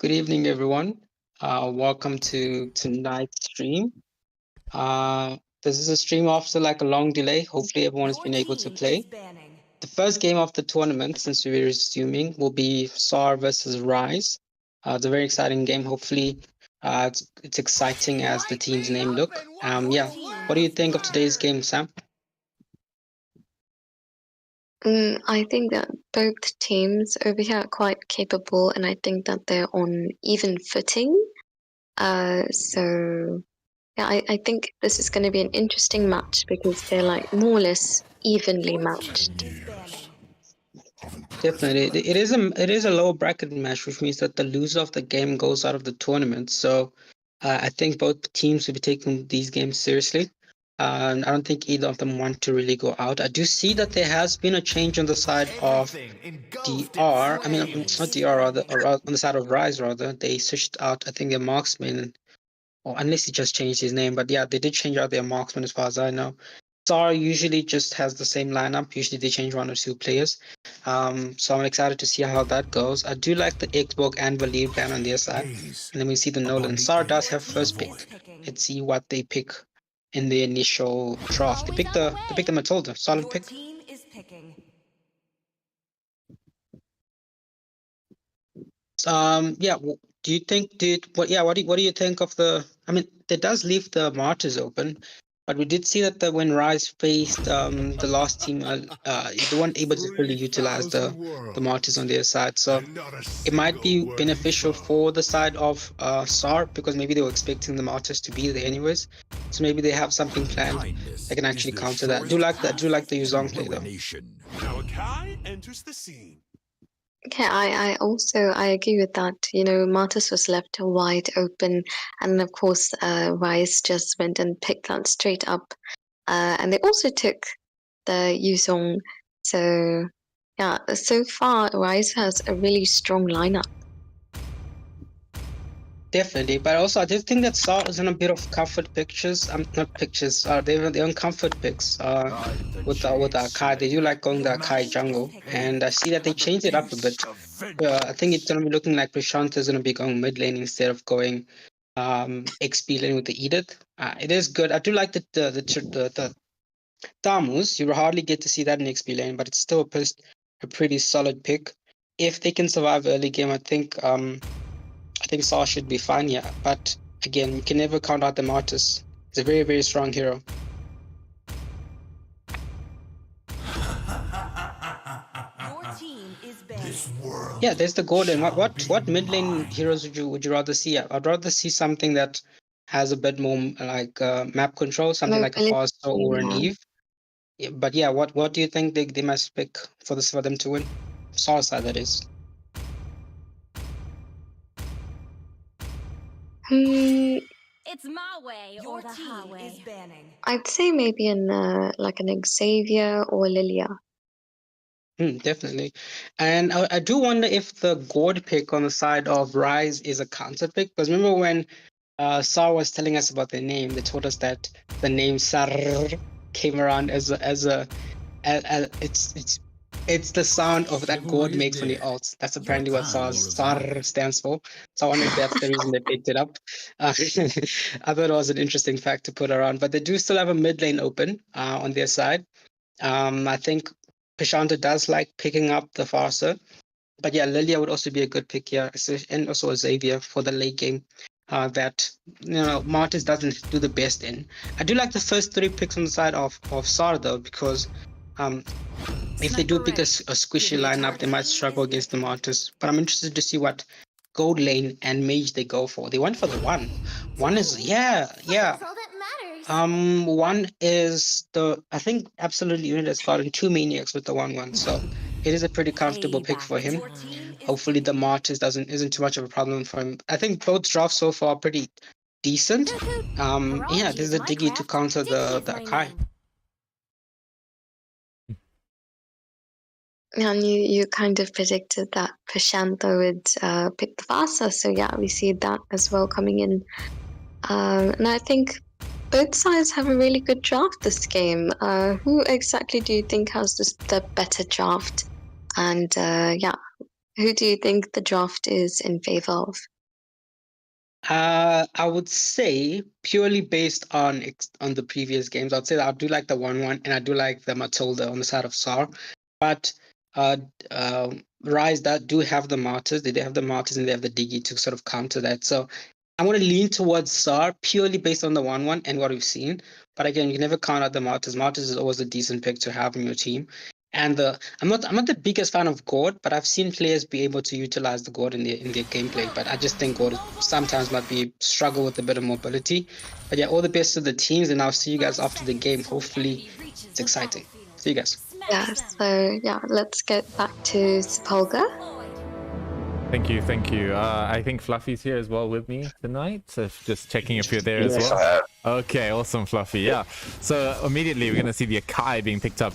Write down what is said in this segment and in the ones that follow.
Good evening, everyone. Welcome to tonight's stream. This is a stream after like a long delay. Hopefully, everyone has been able to play. The first game of the tournament, since we're resuming, will be Sarrrrr versus Ryze. It's a very exciting game. Hopefully, it's exciting as the team's name look. Yeah. What do you think of today's game, Sam? I think that both teams over here are quite capable, and I think that they're on even footing. So yeah, I think this is going to be an interesting match because they're like more or less evenly matched. Definitely, it is a low bracket match, which means that the loser of the game goes out of the tournament. So I think both teams will be taking these games seriously. I don't think either of them want to really go out. I do see that there has been a change on the side of DR. I mean, it's not DR, rather, or on the side of Ryze, rather. They switched out, I think, their marksman, or unless he just changed his name. But yeah, they did change out their marksman as far as I know. Sarrrrr usually just has the same lineup. Usually they change one or two players. So I'm excited to see how that goes. I do like the Xbox and Valier ban on their side. And then we see the Nolan. Sarrrrr does have first pick. Let's see what they pick in the initial draft. They picked the Matilda. Solid pick. Yeah. Do you think what do you think of the? I mean, it does leave the martyrs open. But we did see that when Ryze faced the last team, they weren't able to fully utilize the martyrs on their side. So it might be beneficial for the side of Sarrrrr because maybe they were expecting the martyrs to be there anyways. So maybe they have something planned. They can actually counter that. I do like the Yuzong play though. Enters the scene. Okay, I agree with that. You know, Martis was left wide open, and of course, Ryze just went and picked that straight up. And they also took the Yuzong. So yeah, so far Ryze has a really strong lineup. Definitely, but also I just think that Sarrrrr is in a bit of comfort pictures. Not pictures. They're on comfort picks. With Akai, they do like going the Akai jungle, and I see that they changed it up a bit. I think it's gonna be looking like Prashant is gonna be going mid lane instead of going XP lane with the Edith. It is good. I do like the Tamus. You hardly get to see that in XP lane, but it's still a pretty solid pick. If they can survive early game, I think Sarrrrr should be fine here. But again, you can never count out the Martyrs. He's a very, very strong hero. Yeah, there's the golden. What mid lane heroes would you rather see? I'd rather see something that has a bit more like map control, something like a Fasto or an Eve. Yeah, but yeah, what do you think they must pick for them to win? Sarrrrr side, that is. It's my way or the highway. I'd say maybe like an Xavier or Lilia. Definitely. And I do wonder if the gourd pick on the side of Ryze is a counter pick. Because remember when Sarrrrr was telling us about their name, they told us that the name Sarrrrr came around as it's the sound of that gourd makes when he ults. That's apparently what Sarrrrr stands for. So I wonder if that's the reason they picked it up. I thought it was an interesting fact to put around. But they do still have a mid lane open on their side. I think Prashanta does like picking up the faster. But yeah, Lilia would also be a good pick here. And also a Xavier for the late game. That Martis doesn't do the best in. I do like the first 3 picks on the side of Sarrrrr though, because if they do pick a squishy lineup, they might struggle against the Martis. But I'm interested to see what gold lane and mage they go for. They went for the one. One is one is I think absolutely unit has gotten 2 maniacs with the 1/1, so it is a pretty comfortable pick for him. Hopefully the Martis isn't too much of a problem for him. I think both drafts so far are pretty decent. Yeah, there's a Diggy to counter the Akai. And you kind of predicted that Prashanta would pick the Vasa, so yeah, we see that as well coming in. And I think both sides have a really good draft this game. Who exactly do you think has the better draft? And yeah, who do you think the draft is in favor of? I would say purely based on the previous games, I'd say that I do like the 1-1 and I do like the Matilda on the side of Sarrrrr. But Ryze that do have the martyrs, they do have the martyrs and they have the Diggy to sort of counter that. So I'm going to lean towards Sarrrrr purely based on the 1-1 and what we've seen. But again, you never count out the martyrs. Martyrs is always a decent pick to have in your team. And I'm not the biggest fan of Gord, but I've seen players be able to utilize the Gord in their gameplay. But I just think Gord sometimes might be struggle with a bit of mobility. But yeah, all the best to the teams, and I'll see you guys after the game. Hopefully, it's exciting. See you guys. Yeah, so yeah, let's get back to Spolga. Thank you, thank you. I think Fluffy's here as well with me tonight. So just checking if you're there as Yes, well. I am. Okay, awesome, Fluffy. Yeah. So immediately we're gonna see the Akai being picked up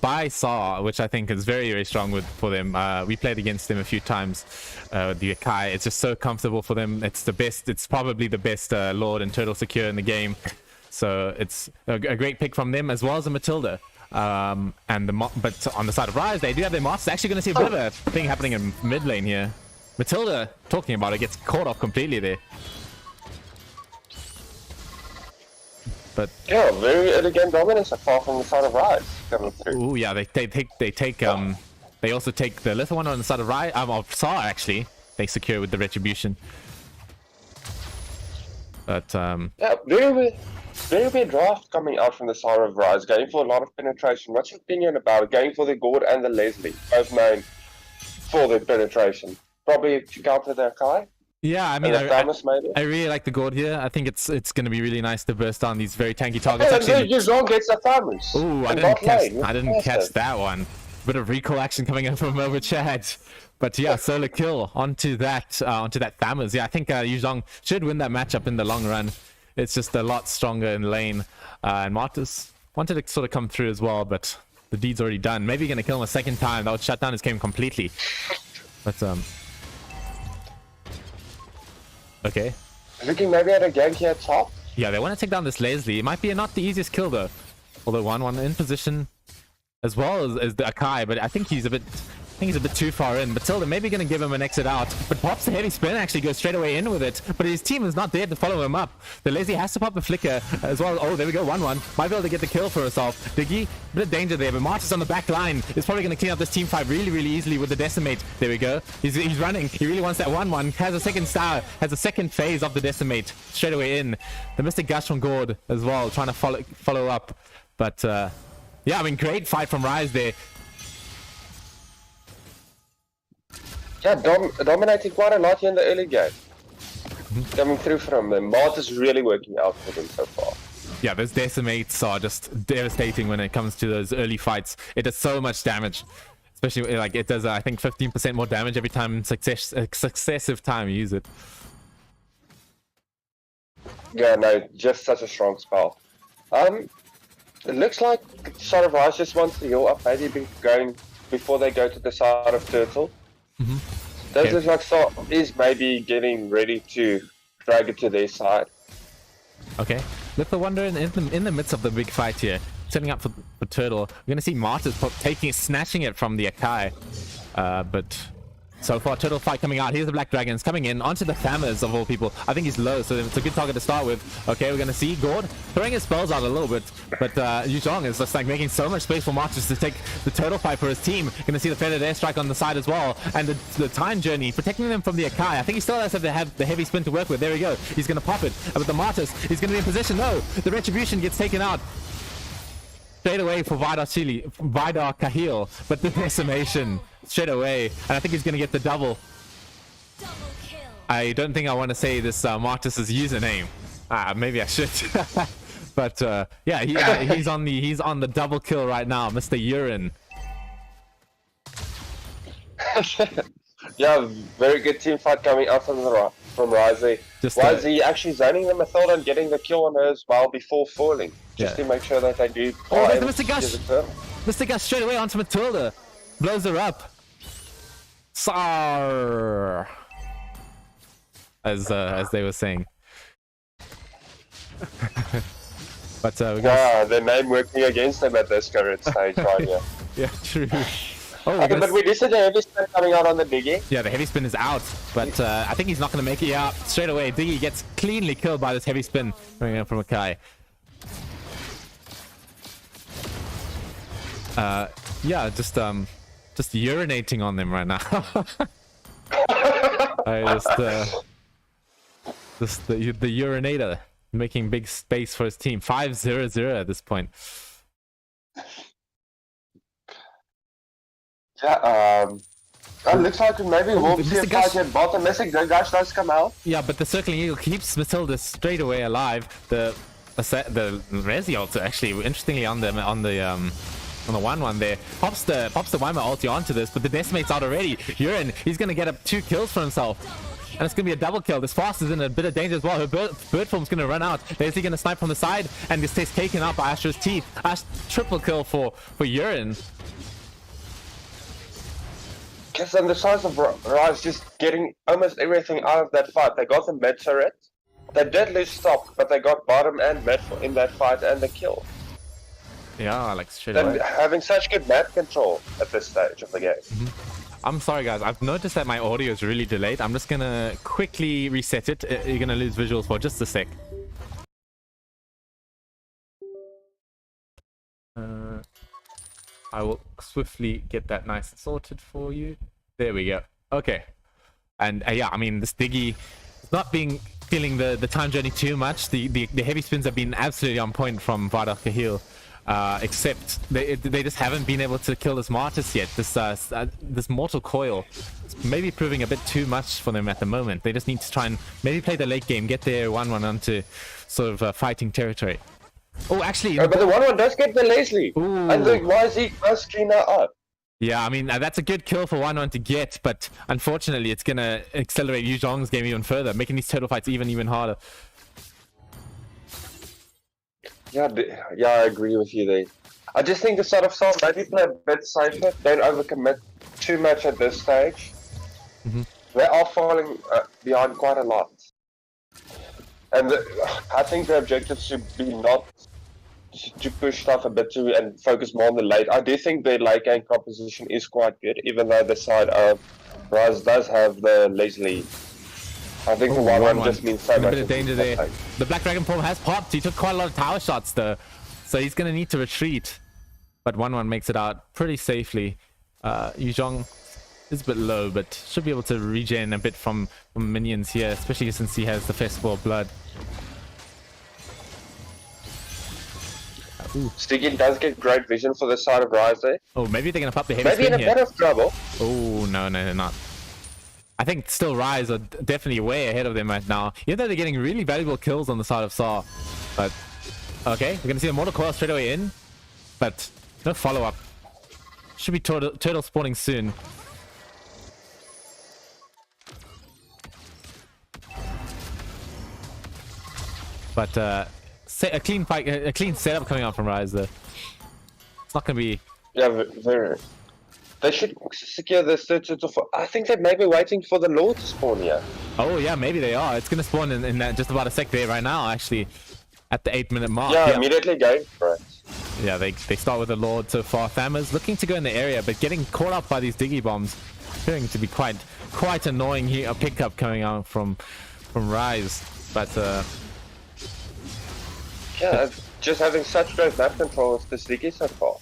by Sarrrrr, which I think is very, very strong for them. We played against them a few times. The Akai, it's just so comfortable for them. It's the best. It's probably the best Lord and Turtle secure in the game. So it's a great pick from them as well as a Matilda. But on the side of Ryze, they do have their masters. Actually, going to see a bit of a thing happening in mid lane here. Matilda, talking about it, gets caught off completely there. But Yeah, very early game dominance apart from the side of Ryze coming through. oh yeah, they also take the little one on the side of Ryze. Of Sarrrrr actually, they secure with the retribution. But Yeah, very weird draft coming out from the side of Ryze, going for a lot of penetration. What's your opinion about it? Going for the Gord and the Leslie, both known for their penetration. Probably to counter their Kai. yeah, I mean, I really like the Gord here. I think it's going to be really nice to burst down these very tanky targets. Actually, you don't get the farmers. Oh, I didn't catch that one. Bit of recall action coming in from over chat. But yeah, solo kill onto that Thammers. Yeah, I think Yuzhong should win that matchup in the long run. It's just a lot stronger in lane. And Martus wanted to sort of come through as well, but the deed's already done. Maybe going to kill him a second time. That would shut down his game completely. But okay. Looking maybe at a gank here at top. Yeah, they want to take down this Leslie. It might be not the easiest kill though. Although 1-1 in position as well as the Akai, but I think he's a bit too far in. Matilda maybe going to give him an exit out, but pops the heavy spin, actually goes straight away in with it, but his team is not there to follow him up. The Leslie has to pop the flicker as well. Oh, there we go, 1-1. Might be able to get the kill for herself. Diggy, bit of danger there, but Martus on the back line is probably going to clean up this team fight really, really easily with the Decimate. There we go. He's running. He really wants that 1-1. Has a second star, has a second phase of the Decimate straight away in. The Mystic Gush from Gord as well, trying to follow up. But yeah, I mean, great fight from Ryze there. Yeah, dominating quite a lot here in the early game. Coming through from them. Mart is really working out for them so far. Yeah, those Decimates are just devastating when it comes to those early fights. It does so much damage. Especially, like, it does, I think, 15% more damage every time successive time you use it. Yeah, no, just such a strong spell. It looks like side of Ryze just wants to heal up, maybe going before they go to the side of Turtle. Does look like Sar is maybe getting ready to drag it to their side. Okay, Little Wonder in the midst of the big fight here, setting up for Turtle. We're gonna see Martyrs snatching it from the Akai, but so far Turtle fight coming out. Here's the Black Dragons coming in onto the Thammers of all people. I think he's low, so it's a good target to start with. Okay, we're gonna see Gord throwing his spells out a little bit, but Yuzhong is just like making so much space for Martyrs to take the Turtle fight for his team. Gonna see the feathered airstrike on the side as well, and the time journey protecting them from the Akai. I think he still has to have the heavy spin to work with. There we go. He's gonna pop it, but the Martyrs, he's gonna be in position. No, the retribution gets taken out straight away for Vidar Kahil, but the decimation straight away, and I think he's gonna get the double. I don't think I want to say this Martus's username. Maybe I should. But yeah, he's on the double kill right now, Mr. Urine. Yeah, very good team fight coming out from Ryze. Why is he actually zoning the Matilda and getting the kill on her as well before falling? Just to make sure that they do. Oh, there's the Mr. Gush! Mr. Gush straight away onto Matilda. Blows her up. Sarrrrr, as they were saying. But their name working against them at this current stage right here. Yeah, true. Oh, Okay, but we did see the heavy spin coming out on the Diggy. yeah, the heavy spin is out, but I think he's not going to make it out straight away. Diggy gets cleanly killed by this heavy spin coming in from Akai. Yeah, just urinating on them right now. Just the urinator making big space for his team. 5-0-0 at this point. Yeah, it looks like maybe we'll see a Mr. fight Gush- here. Bottom missing, the Gush does come out. Yeah, but the circling eagle keeps Matilda straight away alive. The Resi also actually interestingly on the 1-1 there pops the Weimar ulti onto this, but the decimate's out already. Urine, he's gonna get up 2 kills for himself. And it's going to be a double kill. This Fast is in a bit of danger as well. Her bird form's going to run out. Leslie going to snipe from the side. And this takes taken out by Astra's teeth. Ash, triple kill for Urine. Because on the size of Ryze just getting almost everything out of that fight. They got the mid turret. They did lose stop, but they got bottom and mid in that fight and the kill. Yeah, like straight Then away. having such good map control at this stage of the game. I'm sorry guys, I've noticed that my audio is really delayed. I'm just gonna quickly reset it. You're gonna lose visuals for just a sec. I will swiftly get that nice and sorted for you. There we go. Okay. And yeah, I mean, this Diggy is not feeling the time journey too much. The heavy spins have been absolutely on point from Vardar Kahil. Except they just haven't been able to kill this Martis yet. This Mortal Coil is maybe proving a bit too much for them at the moment. They just need to try and maybe play the late game, get their 1-1 onto sort of fighting territory. Oh, actually, But the 1-1 does get the Leslie. Ooh. And the YZ does clean her up. yeah, I mean that's a good kill for 1-1 to get, but unfortunately, it's gonna accelerate Yu Zhong's game even further, making these turtle fights even harder. Yeah, I agree with you there. I just think the sort of song maybe play a bit safer. Don't overcommit too much at this stage. They are falling behind quite a lot. And I think the objective should be not to push stuff a bit too and focus more on the late. I do think their late game composition is quite good, even though the side of Ryze does have the Leslie. I think the 1-1 just means so much. A bit of danger there. The Black Dragon Palm has popped. He took quite a lot of tower shots though, so he's gonna need to retreat. But 1-1 makes it out pretty safely. Yu Zhong is a bit low, but should be able to regen a bit from minions here, especially since he has the Festival of Blood. Sticky does get great vision for the side of Ryze there. Oh, maybe they're gonna pop the heavy Maybe in spin a here. bit of trouble. Oh no, they're not. I think still Ryze are definitely way ahead of them right now. Even though they're getting really valuable kills on the side of Sarrrrr. But okay, we're gonna see the Mortal Coil straight away in, but no follow-up. Should be turtle spawning soon. But a clean fight, a clean setup coming out from Ryze there. It's not gonna be. Yeah, very. They should secure this third turtle for. I think they may be waiting for the Lord to spawn here. Oh yeah, maybe they are. It's gonna spawn in just about a sec there right now, actually, at the 8-minute mark. Yeah, immediately going for it. Yeah, they start with the Lord so far. Thammer's looking to go in the area, but getting caught up by these Diggy bombs, appearing to be quite annoying here. A pickup coming out from Ryze, but yeah, just having such great map control with this Diggy so far.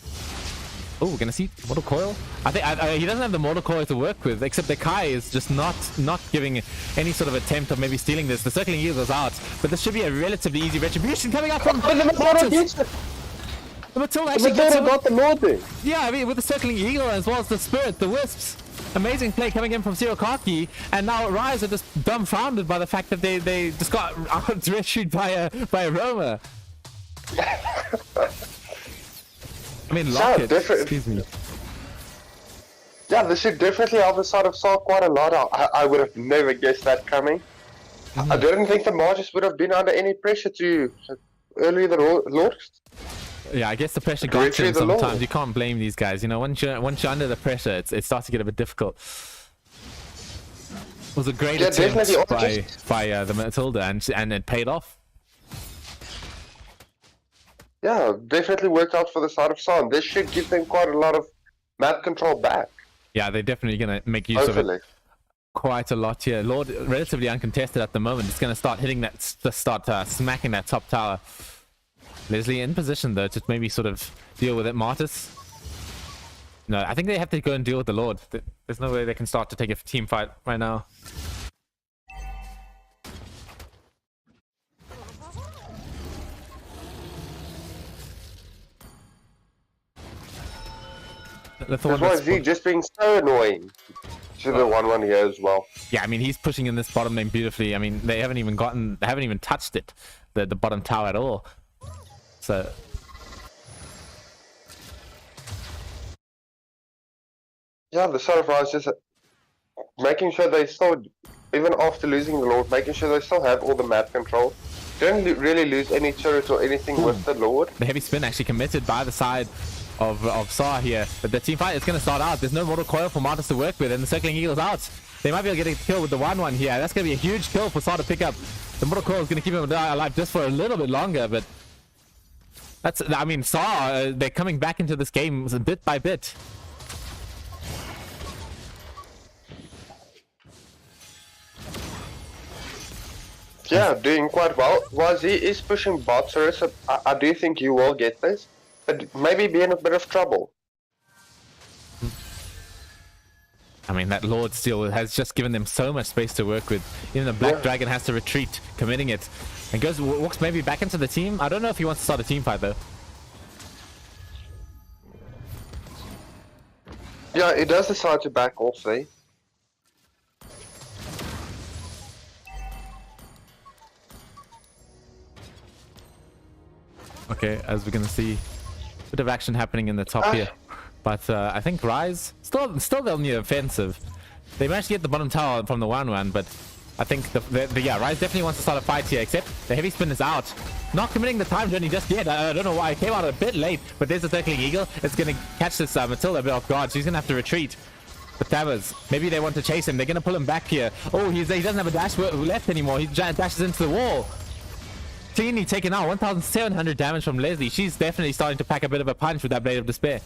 oh, we're gonna see Mortal Coil. I think he doesn't have the Mortal Coil to work with, except the Kai is just not giving any sort of attempt of maybe stealing this. The Circling Eagle is out, but this should be a relatively easy retribution coming out from. But the Matilda gets it. The Matilda The actually Matilda got the Lord there. Yeah, I mean, with the Circling Eagle as well as the Spirit, the Wisps. Amazing play coming in from Zero Kaki, and now Ryze are just dumbfounded by the fact that they just got out-rescued by a roamer. I mean, Locket, excuse me. Yeah, this should definitely help the side of Sarrrrr quite a lot. I would have never guessed that coming. I didn't think the Margis would have been under any pressure to early the Lord. Yeah, I guess the pressure got to him the Lord. sometimes. You can't blame these guys. You know, once you're under the pressure, it starts to get a bit difficult. It was a great attempt by the Matilda, and it paid off. Yeah, definitely worked out for the side of Sarrrrr. This should give them quite a lot of map control back. Yeah, they're definitely going to make use of Hopefully. it quite a lot here. Lord, relatively uncontested at the moment. It's going to start hitting that, smacking that top tower. Leslie in position though to maybe sort of deal with it. Martis. No, I think they have to go and deal with the Lord. There's no way they can start to take a team fight right now. That's why Z just being so annoying to the 1-1 here as well. Yeah, I mean he's pushing in this bottom lane beautifully. I mean they haven't even touched it, the bottom tower at all. So yeah, the Sarrrrr is just making sure they still, even after losing the Lord, making sure they still have all the map control. Don't really lose any turret or anything with the Lord. The heavy spin actually committed by the side of Sarrrrr here. But the team fight is going to start out. There's no mortal coil for Martis to work with, and the circling eagle's out. They might be able to get a kill with the 1-1 here. That's going to be a huge kill for Sarrrrr to pick up. The mortal coil is going to keep him alive just for a little bit longer, but that's, I mean, Sarrrrr, they're coming back into this game bit by bit. Yeah, doing quite well. While Z is pushing bot turrets, so I do think you will get this, but maybe be in a bit of trouble. I mean, that Lord still has just given them so much space to work with. Even the Black Dragon has to retreat, committing it. And walks maybe back into the team. I don't know if he wants to start a team fight, though. Yeah, he does decide to back off there. Okay, as we're going to see a bit of action happening in the top here. But I think Ryze, still on the offensive. They managed to get the bottom tower from the 1-1, but I think yeah, Ryze definitely wants to start a fight here, except the heavy spin is out. Not committing the time journey just yet. I don't know why. It came out a bit late, but there's a circling eagle. It's going to catch this Matilda a bit off guard. She's going to have to retreat. The Towers, maybe they want to chase him. They're going to pull him back here. Oh, he doesn't have a dash left anymore. He dashes into the wall. Teeny taken out 1,700 damage from Leslie. She's definitely starting to pack a bit of a punch with that Blade of Despair.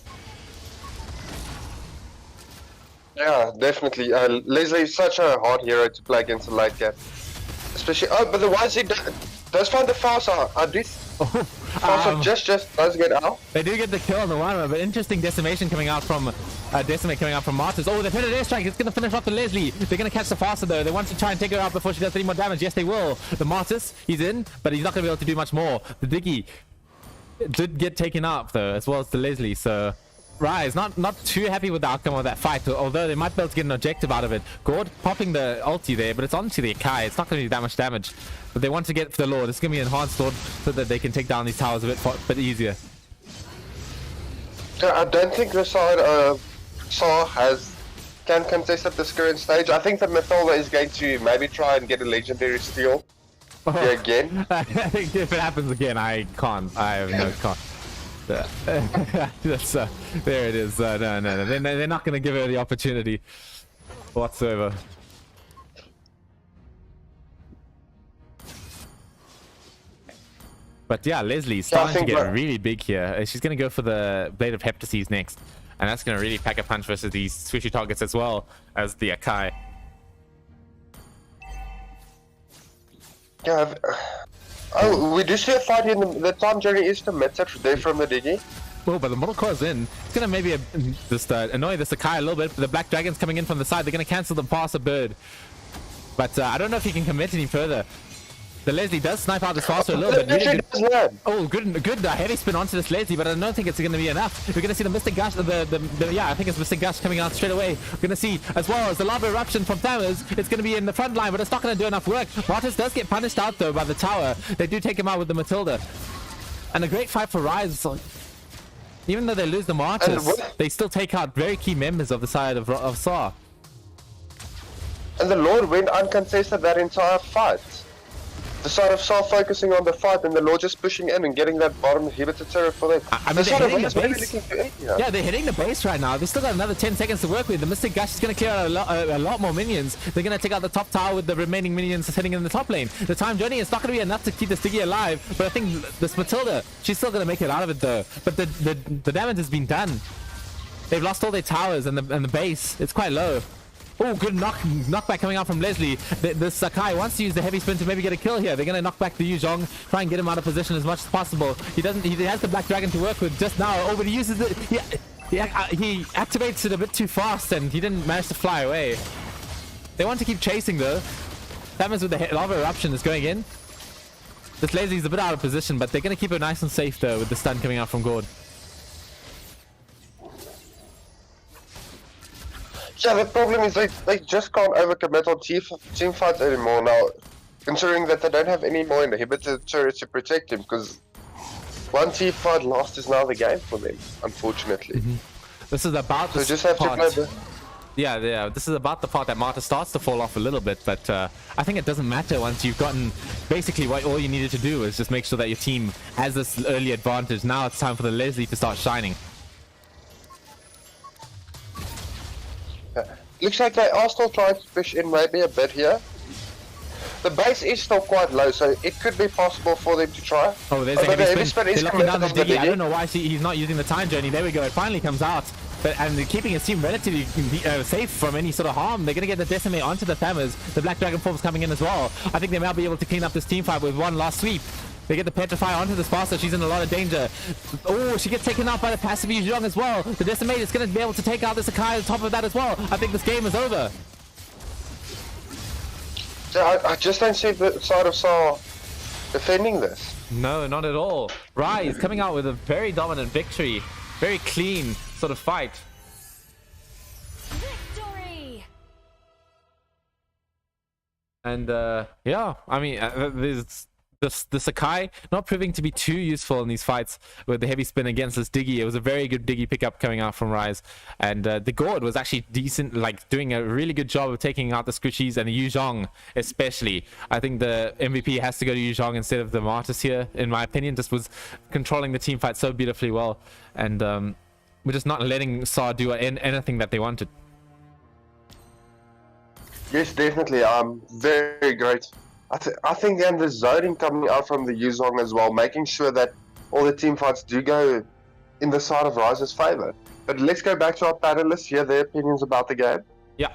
Yeah, definitely. Leslie is such a hard hero to play against a late game. Especially, but the YZ does find the Farsa. Farsa just does get out. They do get the kill on the 1-1, but interesting decimation coming out from Decimate coming out from Martis. Oh, they've hit an airstrike. It's going to finish off the Leslie. They're going to catch the Farsa though. They want to try and take her out before she does any more damage. Yes, they will. The Martis, he's in, but he's not going to be able to do much more. The Diggy did get taken up though, as well as the Leslie. So Ryze not too happy with the outcome of that fight, although they might be able to get an objective out of it. Gord popping the ulti there, but it's onto the Akai. It's not going to do that much damage, but they want to get for the Lord. It's going to be an enhanced Lord so that they can take down these towers a bit easier. I don't think the side Sarrrrr can contest at this current stage. I think that Matilda is going to maybe try and get a legendary steal here again. I think if it happens again, I can't. I have no can't. That's, there it is. No. They're not going to give her the opportunity whatsoever. But yeah, Leslie's starting to get really big here. She's going to go for the Blade of Heptases next. And that's going to really pack a punch versus these squishy targets as well as the Akai. Yeah. Oh, we do see a fight here. The time journey is to mid-set there from the Diggy. Oh, but the Mortal Core's in. It's going to maybe just annoy the Sakai a little bit. The Black Dragon's coming in from the side. They're going to cancel the pass a bird. But I don't know if he can commit any further. The Leslie does snipe out this faster a little bit. Really good. Oh, good heavy spin onto this Leslie, but I don't think it's going to be enough. We're going to see the Mystic Gush, yeah, I think it's Mystic Gush coming out straight away. We're going to see, as well as the Lava Eruption from Thammers, it's going to be in the front line, but it's not going to do enough work. Martis does get punished out, though, by the tower. They do take him out with the Matilda. And a great fight for Ryze. Even though they lose the Martis, they still take out very key members of the side of Sarrrrr. And the Lord went uncontested that entire fight. The side of Sarrrrr focusing on the fight and the Lord just pushing in and getting that bottom inhibitor turret for them. I mean, they're hitting the base. Yeah, they're hitting the base right now. They've still got another 10 seconds to work with. The Mystic Gush is going to clear out a lot more minions. They're going to take out the top tower with the remaining minions sitting in the top lane. The time journey is not going to be enough to keep the Stiggy alive, but I think this Matilda, she's still going to make it out of it though. But the damage has been done. They've lost all their towers and the base. It's quite low. Oh, good knockback coming out from Leslie. The Sakai wants to use the heavy spin to maybe get a kill here. They're going to knock back the Yuzhong, try and get him out of position as much as possible. He has the Black Dragon to work with just now. Oh, but he uses it. He activates it a bit too fast and he didn't manage to fly away. They want to keep chasing though. Thamus with the lava eruption is going in. This Leslie's a bit out of position, but they're going to keep it nice and safe though with the stun coming out from Gord. Yeah, the problem is they just can't overcommit on team fights anymore now, considering that they don't have any more inhibitor turrets to protect him, because one team fight lost is now the game for them, unfortunately. This is about the just have to play the... Yeah, this is about the part that Marta starts to fall off a little bit, but I think it doesn't matter once you've gotten basically what all you needed to do is just make sure that your team has this early advantage. Now it's time for the Leslie to start shining. Looks like they are still trying to push in maybe a bit here. The base is still quite low, so it could be possible for them to try. Oh, there's a heavy spin. They're locking down the Diggy. I don't know why he's not using the time journey. There we go. It finally comes out. And they're keeping his team relatively safe from any sort of harm. They're going to get the Decimate onto the Thammers. The Black Dragon form's coming in as well. I think they might be able to clean up this team fight with one last sweep. They get the Petrify onto the Sparta. She's in a lot of danger. Oh, she gets taken out by the passive Yuzhong as well. The Decimate is going to be able to take out the Sakai on top of that as well. I think this game is over. So I just don't see the side of Sarrrrr defending this. No, not at all. Ryze coming out with a very dominant victory. Very clean sort of fight. Victory! And yeah, I mean, there's the Sakai not proving to be too useful in these fights with the heavy spin against this Diggy. It was a very good Diggy pickup coming out from Ryze. And the Gord was actually decent, like doing a really good job of taking out the Squishies and the Yuzhong especially. I think the MVP has to go to Yuzhong instead of the Martis here, in my opinion. Just was controlling the team fight so beautifully well. And we're just not letting Sarrrrr do anything that they wanted. Yes, definitely. Very great. I think then the zoning coming out from the Yuzhong as well, making sure that all the team fights do go in the side of Ryze's favor. But let's go back to our panelists, hear their opinions about the game. Yeah.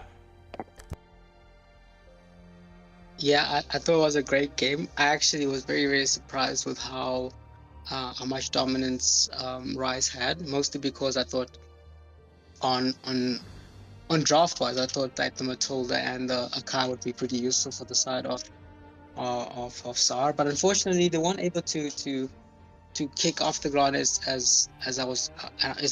Yeah, I thought it was a great game. I actually was very, very surprised with how much dominance Ryze had, mostly because I thought on draft-wise, I thought that the Matilda and the Akai would be pretty useful for the side of Sarrrrr, but unfortunately they weren't able to kick off the ground as I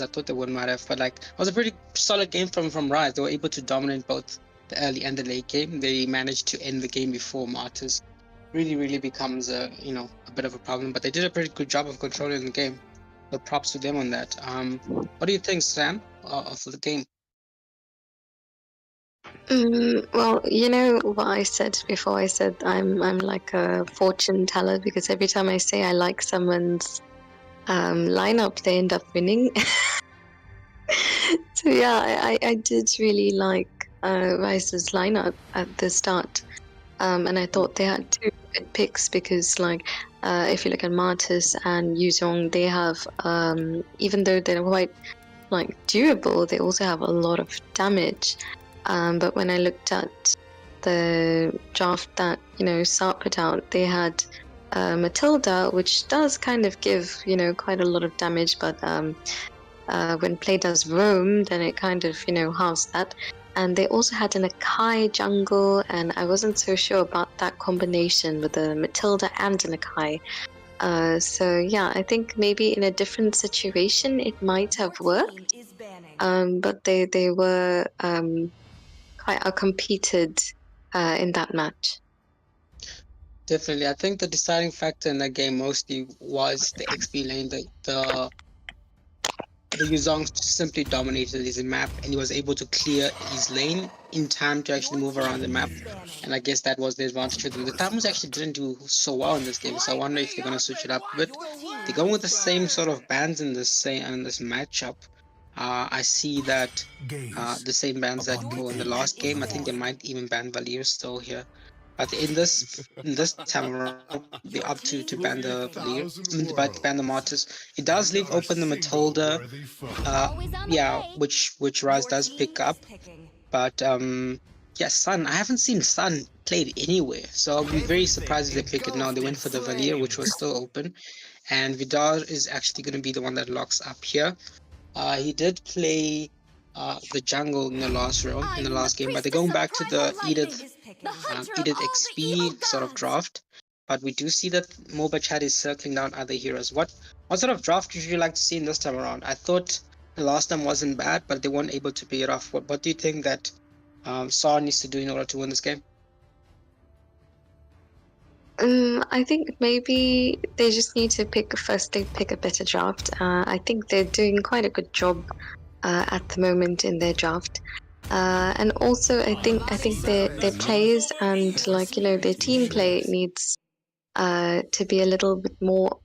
thought they would might have. But like, it was a pretty solid game from Ryze. They were able to dominate both the early and the late game. They managed to end the game before Martis really becomes a bit of a problem. But they did a pretty good job of controlling the game. But props to them on that. What do you think, Sam, of the game? Well, you know what I said before. I said I'm like a fortune teller, because every time I say I like someone's lineup, they end up winning. So yeah, I did really like Ryze's lineup at the start, and I thought they had two good picks, because like if you look at Martis and Yuzhong, they have even though they're quite like durable, they also have a lot of damage. But when I looked at the draft that Sarrrrr put out, they had Matilda, which does kind of give quite a lot of damage, but when play does roam, then it kind of halves that. And they also had an Akai jungle, and I wasn't so sure about that combination with the Matilda and an Akai. So yeah, I think maybe in a different situation it might have worked, but they were quite outcompeted in that match. Definitely, I think the deciding factor in that game mostly was the XP lane. The Yuzhong simply dominated his map, and he was able to clear his lane in time to actually move around the map. And I guess that was the advantage for them. The Thammers actually didn't do so well in this game, so I wonder if they're going to switch it up a bit. They're going with the same sort of bans in this matchup. I see that the same bans that go in the last game. I think they might even ban Valier still here. But in this time around, they opt to ban the Valir, ban the Martyrs. It does leave open the Matilda, yeah, which Ryze does pick up. But yeah, Sun. I haven't seen Sun played anywhere, so I'll be very surprised if they pick it now. They went for the Valir, which was still open, and Vidar is actually going to be the one that locks up here. He did play the jungle in the last round, in the last game, but they're going back to the Edith XP sort of draft. But we do see that MOBA chat is circling down other heroes. What sort of draft would you like to see in this time around? I thought the last time wasn't bad, but they weren't able to pay it off. What do you think that Sarrrrr needs to do in order to win this game? I think maybe they just need to pick a better draft. I think they're doing quite a good job at the moment in their draft. And also I think their players and their team play needs to be a little bit more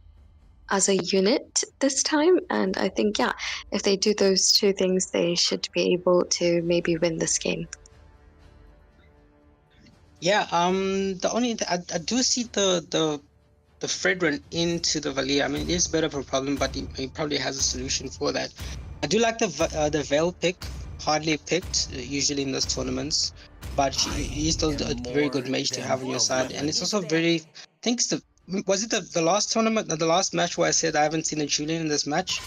as a unit this time. And I think if they do those two things, they should be able to maybe win this game. Yeah, the only I do see the Fredrin into the Valir. I mean, it is a bit of a problem, but he probably has a solution for that. I do like the Veil pick, hardly picked usually in those tournaments, but he's still a very good mage to have on your side, and it's also very. I think it's was it the last tournament, the last match where I said I haven't seen a Julian in this match,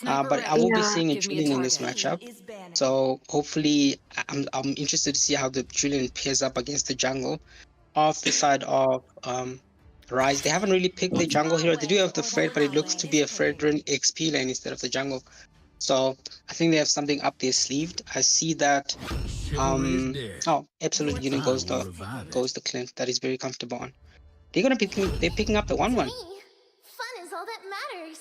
but I will be seeing a Julian in this matchup. So hopefully, I'm interested to see how the Julian pairs up against the jungle. Off the side of Ryze, they haven't really picked the jungle hero. They do have the Fred, but it looks to be a Fredrin XP lane instead of the jungle. So I think they have something up their sleeve. I see that. Absolute unit goes the Clint. That is very comfortable on. They're picking up the 1-1. Fun is all that matters.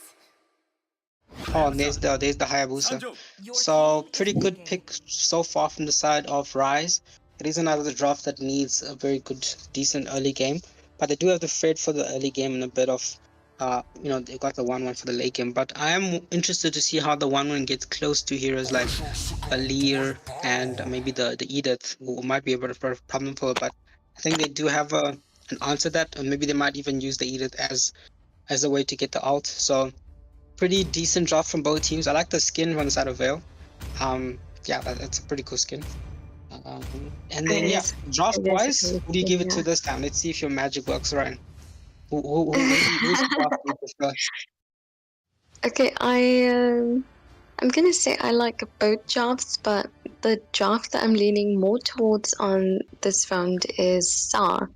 Oh, and there's the Hayabusa. So pretty good pick so far from the side of Ryze. It is another draft that needs a very good, decent early game, but they do have the Fred for the early game and a bit of, they got the 1-1 for the late game. But I am interested to see how the 1-1 gets close to heroes like Valir and maybe the Edith, who might be a bit of a problem for it. But I think they do have an answer to that, and maybe they might even use the Edith as a way to get the ult. So pretty decent draft from both teams. I like the skin on the side of Veil. That's a pretty cool skin. And then draft wise, who do you give it to this time? Let's see if your magic works, Ryan. Who's draft do you prefer? Okay, I'm gonna say I like both drafts, but the draft that I'm leaning more towards on this round is Sarrrrr.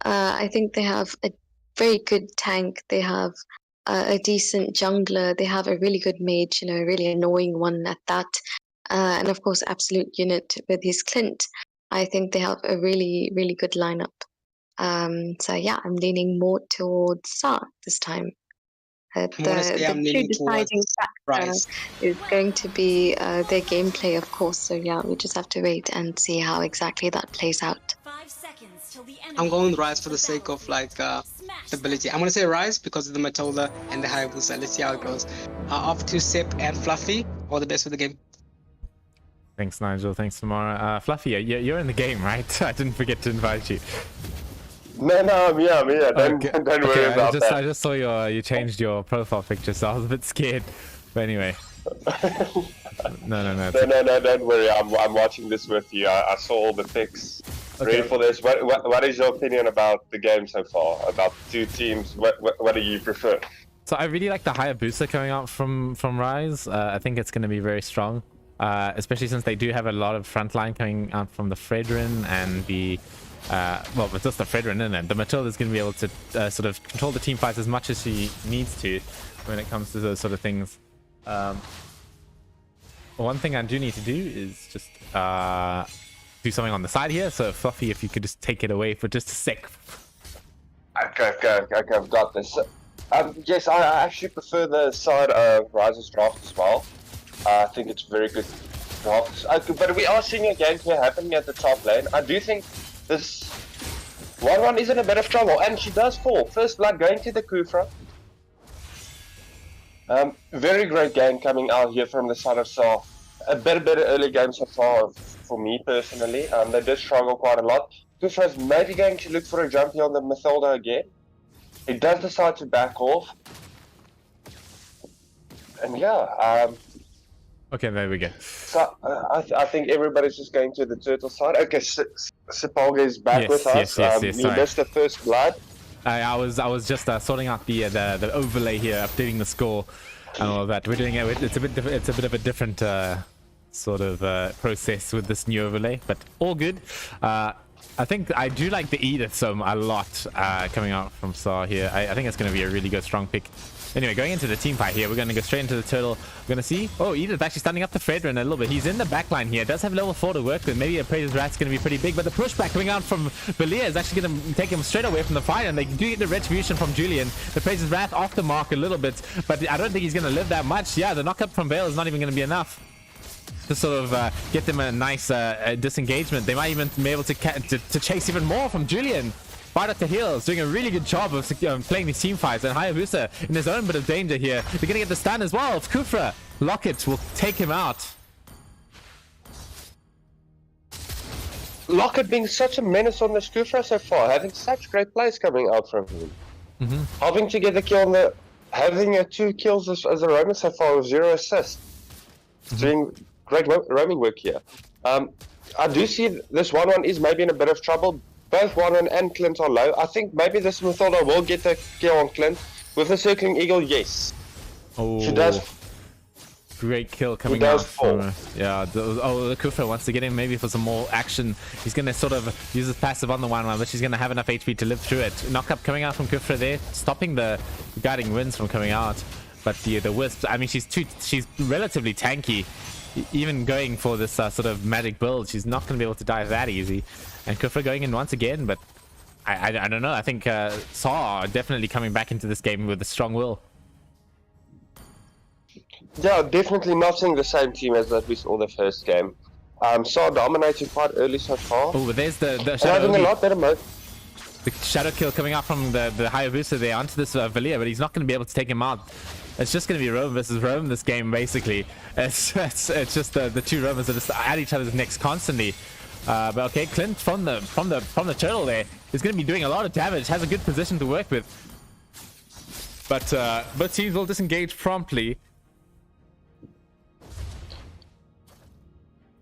I think they have a very good tank. They have a decent jungler. They have a really good mage, a really annoying one at that. And of course, absolute unit with his Clint. I think they have a really, really good lineup. I'm leaning more towards Sarrrrr this time. The true deciding factor is going to be their gameplay, of course. So we just have to wait and see how exactly that plays out. I'm going Ryze for the sake of stability. I'm gonna say Ryze because of the Matilda and the Hayabusa. Let's see how it goes. Off to Sip and Fluffy. All the best for the game. Thanks, Nigel. Thanks, Samara. Fluffy, you're in the game, right? I didn't forget to invite you. No, I'm here. Don't worry about that. I just saw you changed your profile picture, so I was a bit scared. But anyway. No. Don't worry. I'm watching this with you. I saw all the pics. Okay. Ready for this. What is your opinion about the game so far? About the two teams? What do you prefer? So I really like the Hayabusa coming out from Ryze. I think it's going to be very strong. Especially since they do have a lot of frontline coming out from the Fredrin and the but just the Fredrin, and the Matilda is going to be able to sort of control the team fights as much as she needs to when it comes to those sort of things. One thing I do need to do is just do something on the side here. So Fluffy, if you could just take it away for just a sec. Okay, I've got this. Yes, I actually prefer the side of Ryze's draft as well. I think it's very good draft. But we are seeing a gameplay happening at the top lane. I do think this 1-1 is in a bit of trouble, and she does fall. First blood going to the Kufra. Very great game coming out here from the side of Sarrrrr. a better early game so far for me personally. They did struggle quite a lot. Kufra's maybe going to look for a jump here on the Mathilda again. He does decide to back off. And yeah, Okay, there we go. so I think everybody's just going to the turtle side. Okay, Sepulga is back with us. Yes, He sorry. missed the first blood. I was just sorting out the overlay here, updating the score and all of that. We're doing it. It's a bit of a different sort of process with this new overlay, but all good. I think I do like the Edith a lot coming out from Sarrrrr here. I think it's going to be a really good strong pick. Anyway, going into the team fight here, we're going to go straight into the turtle. We're going to see, oh, Edith actually standing up to Fredrin a little bit. He's in the back line here. Does have level 4 to work with. Maybe a Praise's Rat's going to be pretty big, but the pushback coming out from Valia is actually going to take him straight away from the fight, and they do get the retribution from Julian. The Praise's Wrath off the mark a little bit, but I don't think he's going to live that much. Yeah, the knockup from Vale is not even going to be enough to sort of get them a nice disengagement. They might even be able to chase even more from Julian. Fight up the heels, doing a really good job of playing these team fights, and Hayabusa in his own bit of danger here. They're going to get the stun as well. If Kufra, Locket will take him out. Locket being such a menace on the Kufra so far, having such great plays coming out from him. Helping to get the kill on the... Having 2 kills as a roamer so far with 0 assists. Doing great roaming work here. I do see this 1-1 is maybe in a bit of trouble. Both 1-1 and Clint are low. I think maybe this Mathilda will get the kill on Clint. With the Circling Eagle, yes. Oh, she does. Great kill coming out from her. Yeah, the Kufra wants to get him maybe for some more action. He's going to sort of use his passive on the 1-1, but she's going to have enough HP to live through it. Knockup coming out from Kufra there, stopping the guiding winds from coming out. But the Wisp, I mean, she's relatively tanky. Even going for this sort of magic build, she's not going to be able to die that easy. And Kufra going in once again, but I don't know. I think Sarrrrr definitely coming back into this game with a strong will. Yeah, definitely not seeing the same team as that we saw the first game. Sarrrrr dominating quite early so far. Oh, but there's the shadow. Having a lot better mode. The shadow kill coming out from the Hayabusa there onto this Valia, but he's not going to be able to take him out. It's just going to be Rome versus Rome this game, basically. It's just the 2 Romans that are at each other's necks constantly. But okay, Clint from the turtle there is going to be doing a lot of damage. Has a good position to work with. But both teams will disengage promptly.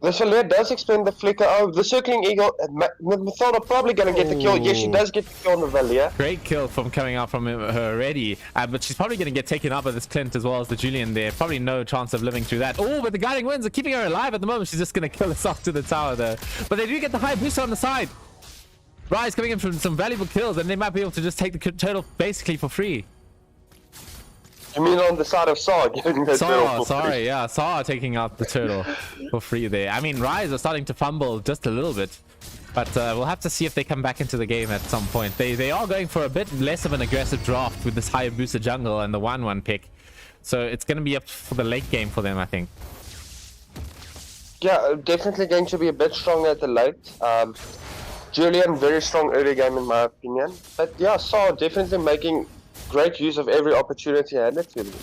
The Soler does expend the flicker. Oh, the Circling Eagle. Mathilda probably going to get the kill. Yes, she does get the kill on the Valia. Great kill from coming out from her already. But she's probably going to get taken out by this Clint as well as the Julian there. Probably no chance of living through that. Oh, but the guiding winds are keeping her alive at the moment. She's just going to kill us off to the tower there. But they do get the high boost on the side. Ryze coming in from some valuable kills, and they might be able to just take the turtle basically for free. You mean on the side of Sarrrrr getting the turtle for free? Yeah, Sarrrrr taking out the turtle for free there. I mean, Ryze are starting to fumble just a little bit, but we'll have to see if they come back into the game at some point. They are going for a bit less of an aggressive draft with this Hayabusa jungle and the 1-1 pick, so it's going to be up for the late game for them, I think. Yeah, definitely going to be a bit stronger at the late. Julian, very strong early game in my opinion, but yeah, Sarrrrr definitely making great use of every opportunity handed to them.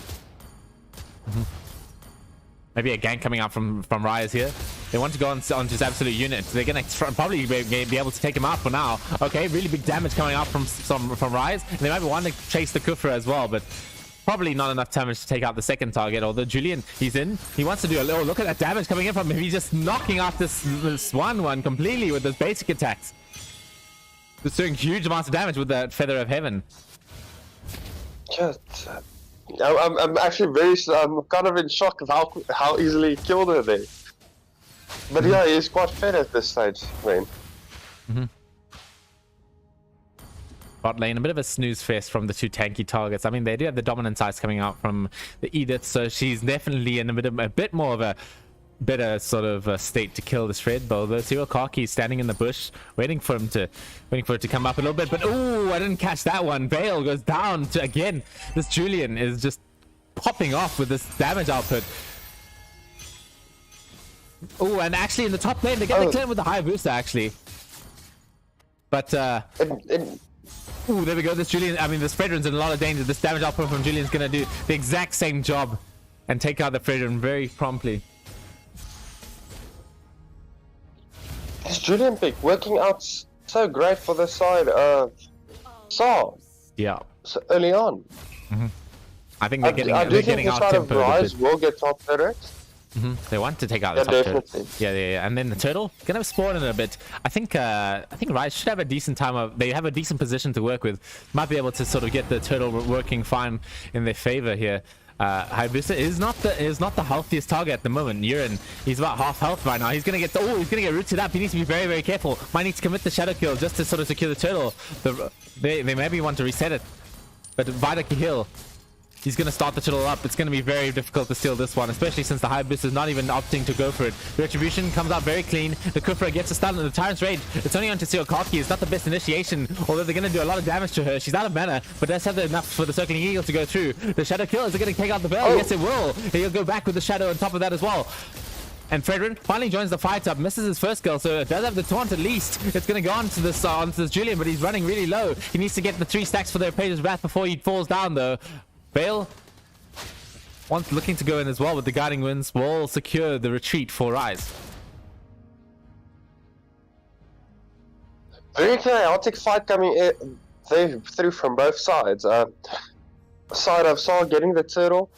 Maybe a gank coming out from Ryze here. They want to go on his absolute unit. They're going to probably be able to take him out for now. Okay, really big damage coming out from Ryze. And they might want to chase the Kufra as well, but probably not enough damage to take out the second target. Although Julian, he's in. He wants to do a little look at that damage coming in from him. He's just knocking out this 1-1 completely with those basic attacks. Just doing huge amounts of damage with that Feather of Heaven. Just, I'm actually I'm kind of in shock of how easily he killed her there. But yeah, he's quite fed at this stage, man. Bot lane, a bit of a snooze fest from the 2 tanky targets. I mean, they do have the dominant sides coming out from the Edith, so she's definitely in a bit more of a better sort of state to kill this Fred. But the Tiwakaki is standing in the bush, waiting for it to come up a little bit. But oh, I didn't catch that one. Vale goes down to again. This Julian is just popping off with this damage output. Oh, and actually in the top lane they get the claim with the high booster actually. But ooh, there we go. This Julian, I mean, this Fredrin's in a lot of danger. This damage output from Julian's gonna do the exact same job and take out the Fredrin very promptly. This Julian pick working out so great for the side of Saw Yeah. so early on. I think they're getting I do they're think getting the out side of tempoed a bit. Ryze will get top turret. They want to take out the Yeah, top turret. definitely. Yeah. And then the turtle gonna spawn in a bit. I think Ryze should have a decent time of. They have a decent position to work with. Might be able to sort of get the turtle working fine in their favor here. Hayabusa is not the healthiest target at the moment. Urine, he's about half health right now. He's gonna get rooted up. He needs to be very, very careful. Might need to commit the shadow kill just to sort of secure the turtle. They maybe want to reset it, but Vida Kahil, he's going to start the turtle up. It's going to be very difficult to steal this one, especially since the Hayabusa is not even opting to go for it. Retribution comes out very clean. The Kufra gets a stun, and the Tyrant's Rage, it's only on to Sarrrrr. It's not the best initiation, although they're going to do a lot of damage to her. She's out of mana, but does have enough for the Circling Eagle to go through. The Shadow Kill, is it going to take out the Bell? Yes, it will. He'll go back with the Shadow on top of that as well. And Fredrin finally joins the fight up, misses his first kill, so it does have the taunt at least. It's going to go onto this Julian, but he's running really low. He needs to get the 3 stacks for their Page's Wrath before he falls down, though. Bale looking to go in as well with the Guiding Winds will secure the retreat for Ryze. Very chaotic fight coming through from both sides. Side of Saw getting the turtle.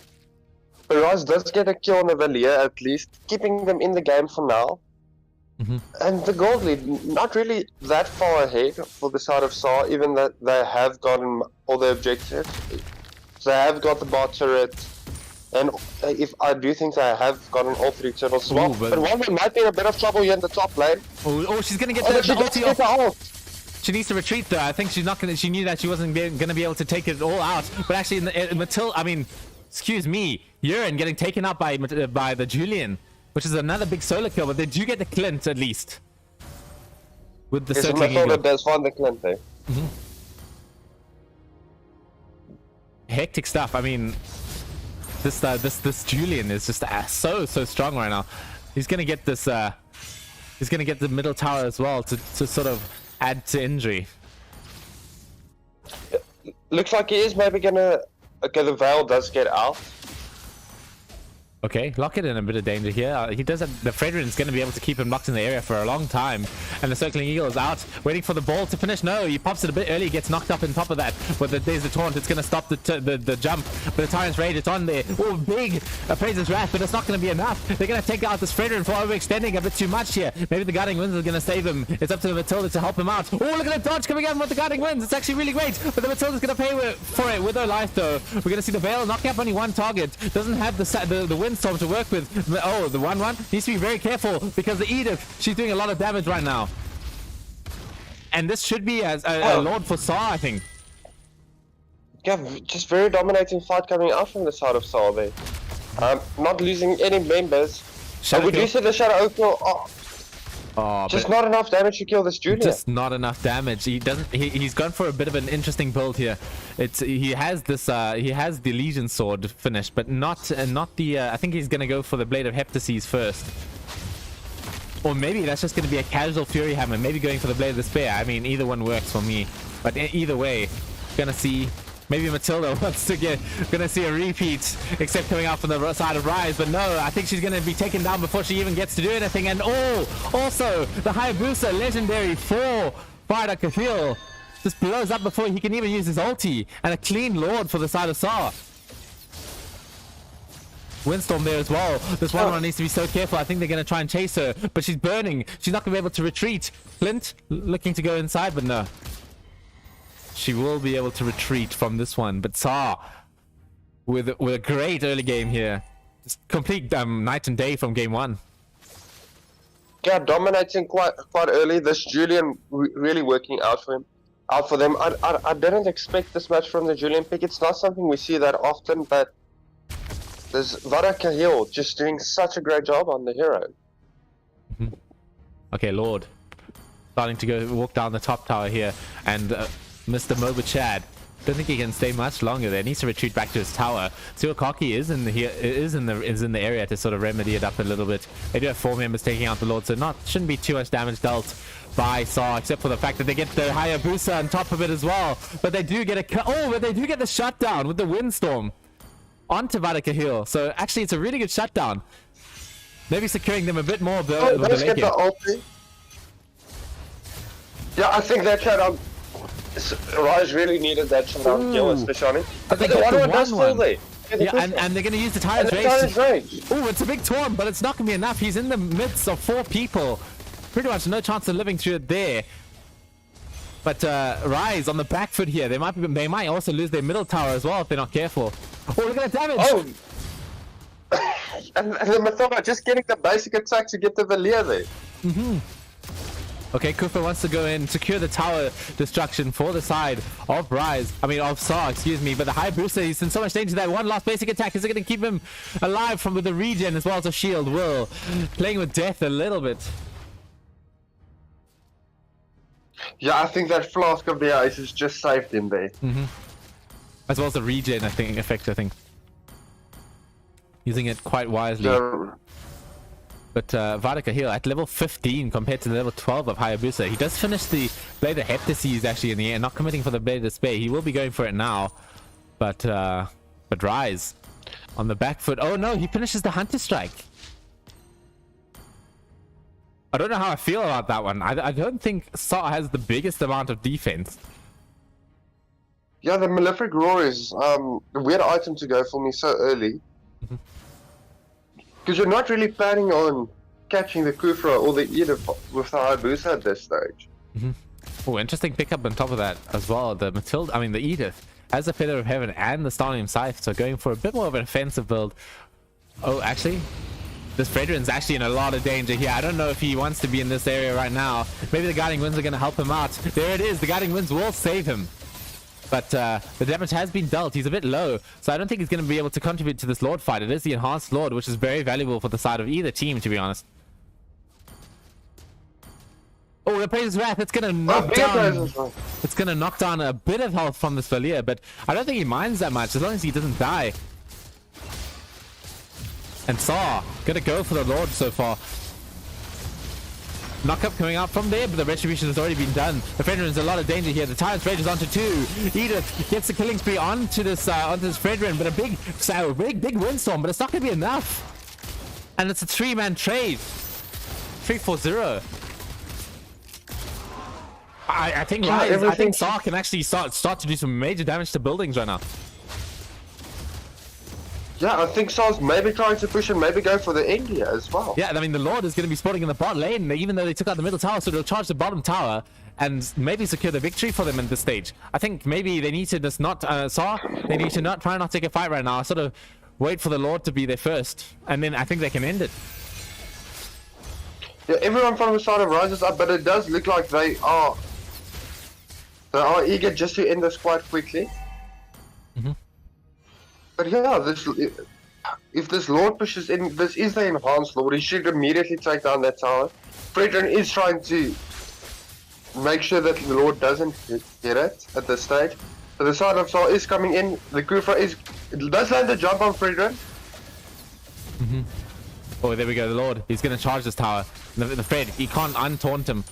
But Ryze does get a kill on the Valier at least, keeping them in the game for now. And the gold lead, not really that far ahead for the side of Saw, even that they have gotten all the objectives. They have got the bot turret. And if I do think they have gotten all 3 turtles as well. But one might be in a bit of trouble here in the top lane. Oh, she's gonna get the ulti off. She needs to retreat though. I think she's not gonna. She knew that she wasn't gonna be able to take it all out. But actually, Matilda, I mean, excuse me, Urine getting taken out by the Julian, which is another big solo kill. But they do get the Clint at least with the Circling Eagle. Matilda does find the Clint there. Hectic stuff. I mean, this Julian is just so strong right now. He's gonna get this. He's gonna get the middle tower as well to sort of add to injury. Looks like he is maybe gonna. Okay, the Veil does get out. Okay, Lockett in a bit of danger here. He does have the Fredrin's going to be able to keep him locked in the area for a long time. And the Circling Eagle is out, waiting for the ball to finish. No, he pops it a bit early, gets knocked up on top of that. But there's the taunt. It's going to stop the jump. But the Tyrant's Rage, it's on there. Oh, big Appraiser's Wrath, but it's not going to be enough. They're going to take out this Fredrin for overextending a bit too much here. Maybe the Guiding Winds are going to save him. It's up to the Matilda to help him out. Oh, look at the dodge coming out with the Guiding Winds. It's actually really great. But the Matilda's going to pay for it with her life, though. We're going to see the Veil knocking up only one target. Doesn't have the Windstorm to work with. Oh, the 1-1 needs to be very careful because the Edith, she's doing a lot of damage right now. And this should be a Lord for Saw, I think. Yeah, just very dominating fight coming out from the side of Saw there. Not losing any members. We do see the Shadow Kill. Just not enough damage to kill this Julian. Just not enough damage. He doesn't. He's gone for a bit of an interesting build here. He has this. He has the Legion Sword finished, but not the. I think he's gonna go for the Blade of Heptases first. Or maybe that's just gonna be a casual Fury Hammer. Maybe going for the Blade of Despair. I mean, either one works for me. But either way, gonna see. Maybe Matilda wants to gonna see a repeat, except coming out from the side of Ryze. But no, I think she's gonna be taken down before she even gets to do anything. And also the Hayabusa legendary for Vida Kahil just blows up before he can even use his ulti, and a clean Lord for the side of Saw. Windstorm there as well. This one needs to be so careful. I think they're gonna try and chase her, but she's burning. She's not gonna be able to retreat. Clint looking to go inside, but no. She will be able to retreat from this one, but Saw with a great early game here. Just complete night and day from game 1. Yeah, dominating quite early. This Julian really working out for them. I didn't expect this much from the Julian pick. It's not something we see that often, but there's Vida Kahil just doing such a great job on the hero. Okay, Lord starting to walk down the top tower here, and Mr. Moba Chad, don't think he can stay much longer there. Needs to retreat back to his tower. Suakaki is in the area to sort of remedy it up a little bit. They do have 4 members taking out the Lord, so shouldn't be too much damage dealt by Saw, except for the fact that they get the Hayabusa on top of it as well. But they do get but they do get the shutdown with the Windstorm onto Vida Kahil. So actually, it's a really good shutdown. Maybe securing them a bit more. Let's get the ulti. Yeah, I think that shutdown. Ryze really needed that shutdown kill, especially on him. But the 1-1 does fall there. Yeah, and they're going to use the Tyrant's Rage. Oh, it's a big taunt, but it's not going to be enough. He's in the midst of 4 people. Pretty much no chance of living through it there. But Ryze on the back foot here. They might also lose their middle tower as well if they're not careful. Oh, look at that damage! Oh! and the Mathoma just getting the basic attack to get the Valir there. Okay, Kufa wants to go in, secure the tower destruction for the side of Ryze. I mean, of Sarrrrr, excuse me. But the Hayabusa, he's in so much danger. That one last basic attack is going to keep him alive with the regen as well as a shield. Will playing with death a little bit. Yeah, I think that Flask of the Ice is just saved him there. As well as the regen, I think. Using it quite wisely. But Varika here at level 15 compared to the level 12 of Hayabusa. He does finish the Blade of Heptases actually in the air, not committing for the Blade of Despair. He will be going for it now. But Ryze on the back foot. Oh no, he finishes the Hunter Strike. I don't know how I feel about that one. I don't think Sarrrrr has the biggest amount of defense. Yeah, the Malefic Roar is a weird item to go for me so early. Because you're not really planning on catching the Kufra or the Edith with the Hayabusa at this stage. Oh, interesting pickup on top of that as well. The Edith has the Feather of Heaven and the Starlium Scythe, so going for a bit more of an offensive build. Oh, actually, this Fredrin's actually in a lot of danger here. I don't know if he wants to be in this area right now. Maybe the Guiding Winds are going to help him out. There it is. The Guiding Winds will save him. But the damage has been dealt. He's a bit low, so I don't think he's going to be able to contribute to this Lord fight. It is the Enhanced Lord, which is very valuable for the side of either team, to be honest. Oh, the Praise's Wrath. It's going to knock down. It's going to knock down a bit of health from this Valir, but I don't think he minds that much as long as he doesn't die. And Sarrrrr going to go for the Lord so far. Knockup coming out from there, but the retribution has already been done. The Fredrin's in a lot of danger here. The Tyrant's Rage is onto 2. Edith gets the killing spree onto this Fredrin, but a big windstorm, but it's not going to be enough. And it's a 3-man trade. 3-4-0. I think Sarrrrr can actually start to do some major damage to buildings right now. Yeah, I think Sarrrr's maybe trying to push and maybe go for the India as well. Yeah, I mean, the Lord is going to be spawning in the bot lane, even though they took out the middle tower, so they'll charge the bottom tower and maybe secure the victory for them in this stage. I think maybe they need to just not, Sarrrrr, they need to try not take a fight right now, sort of wait for the Lord to be there first, and then I think they can end it. Yeah, everyone from the side of Ryze is up, but it does look like they are eager just to end this quite quickly. But yeah, if this Lord pushes in, this is the Enhanced Lord, he should immediately take down that tower. Fredrin is trying to make sure that the Lord doesn't get it at this stage. So the side of Sarrrrr is coming in, the Kufra does land the jump on Fredrin. Oh, there we go, the Lord. He's going to charge this tower. The Fred, he can't untaunt him.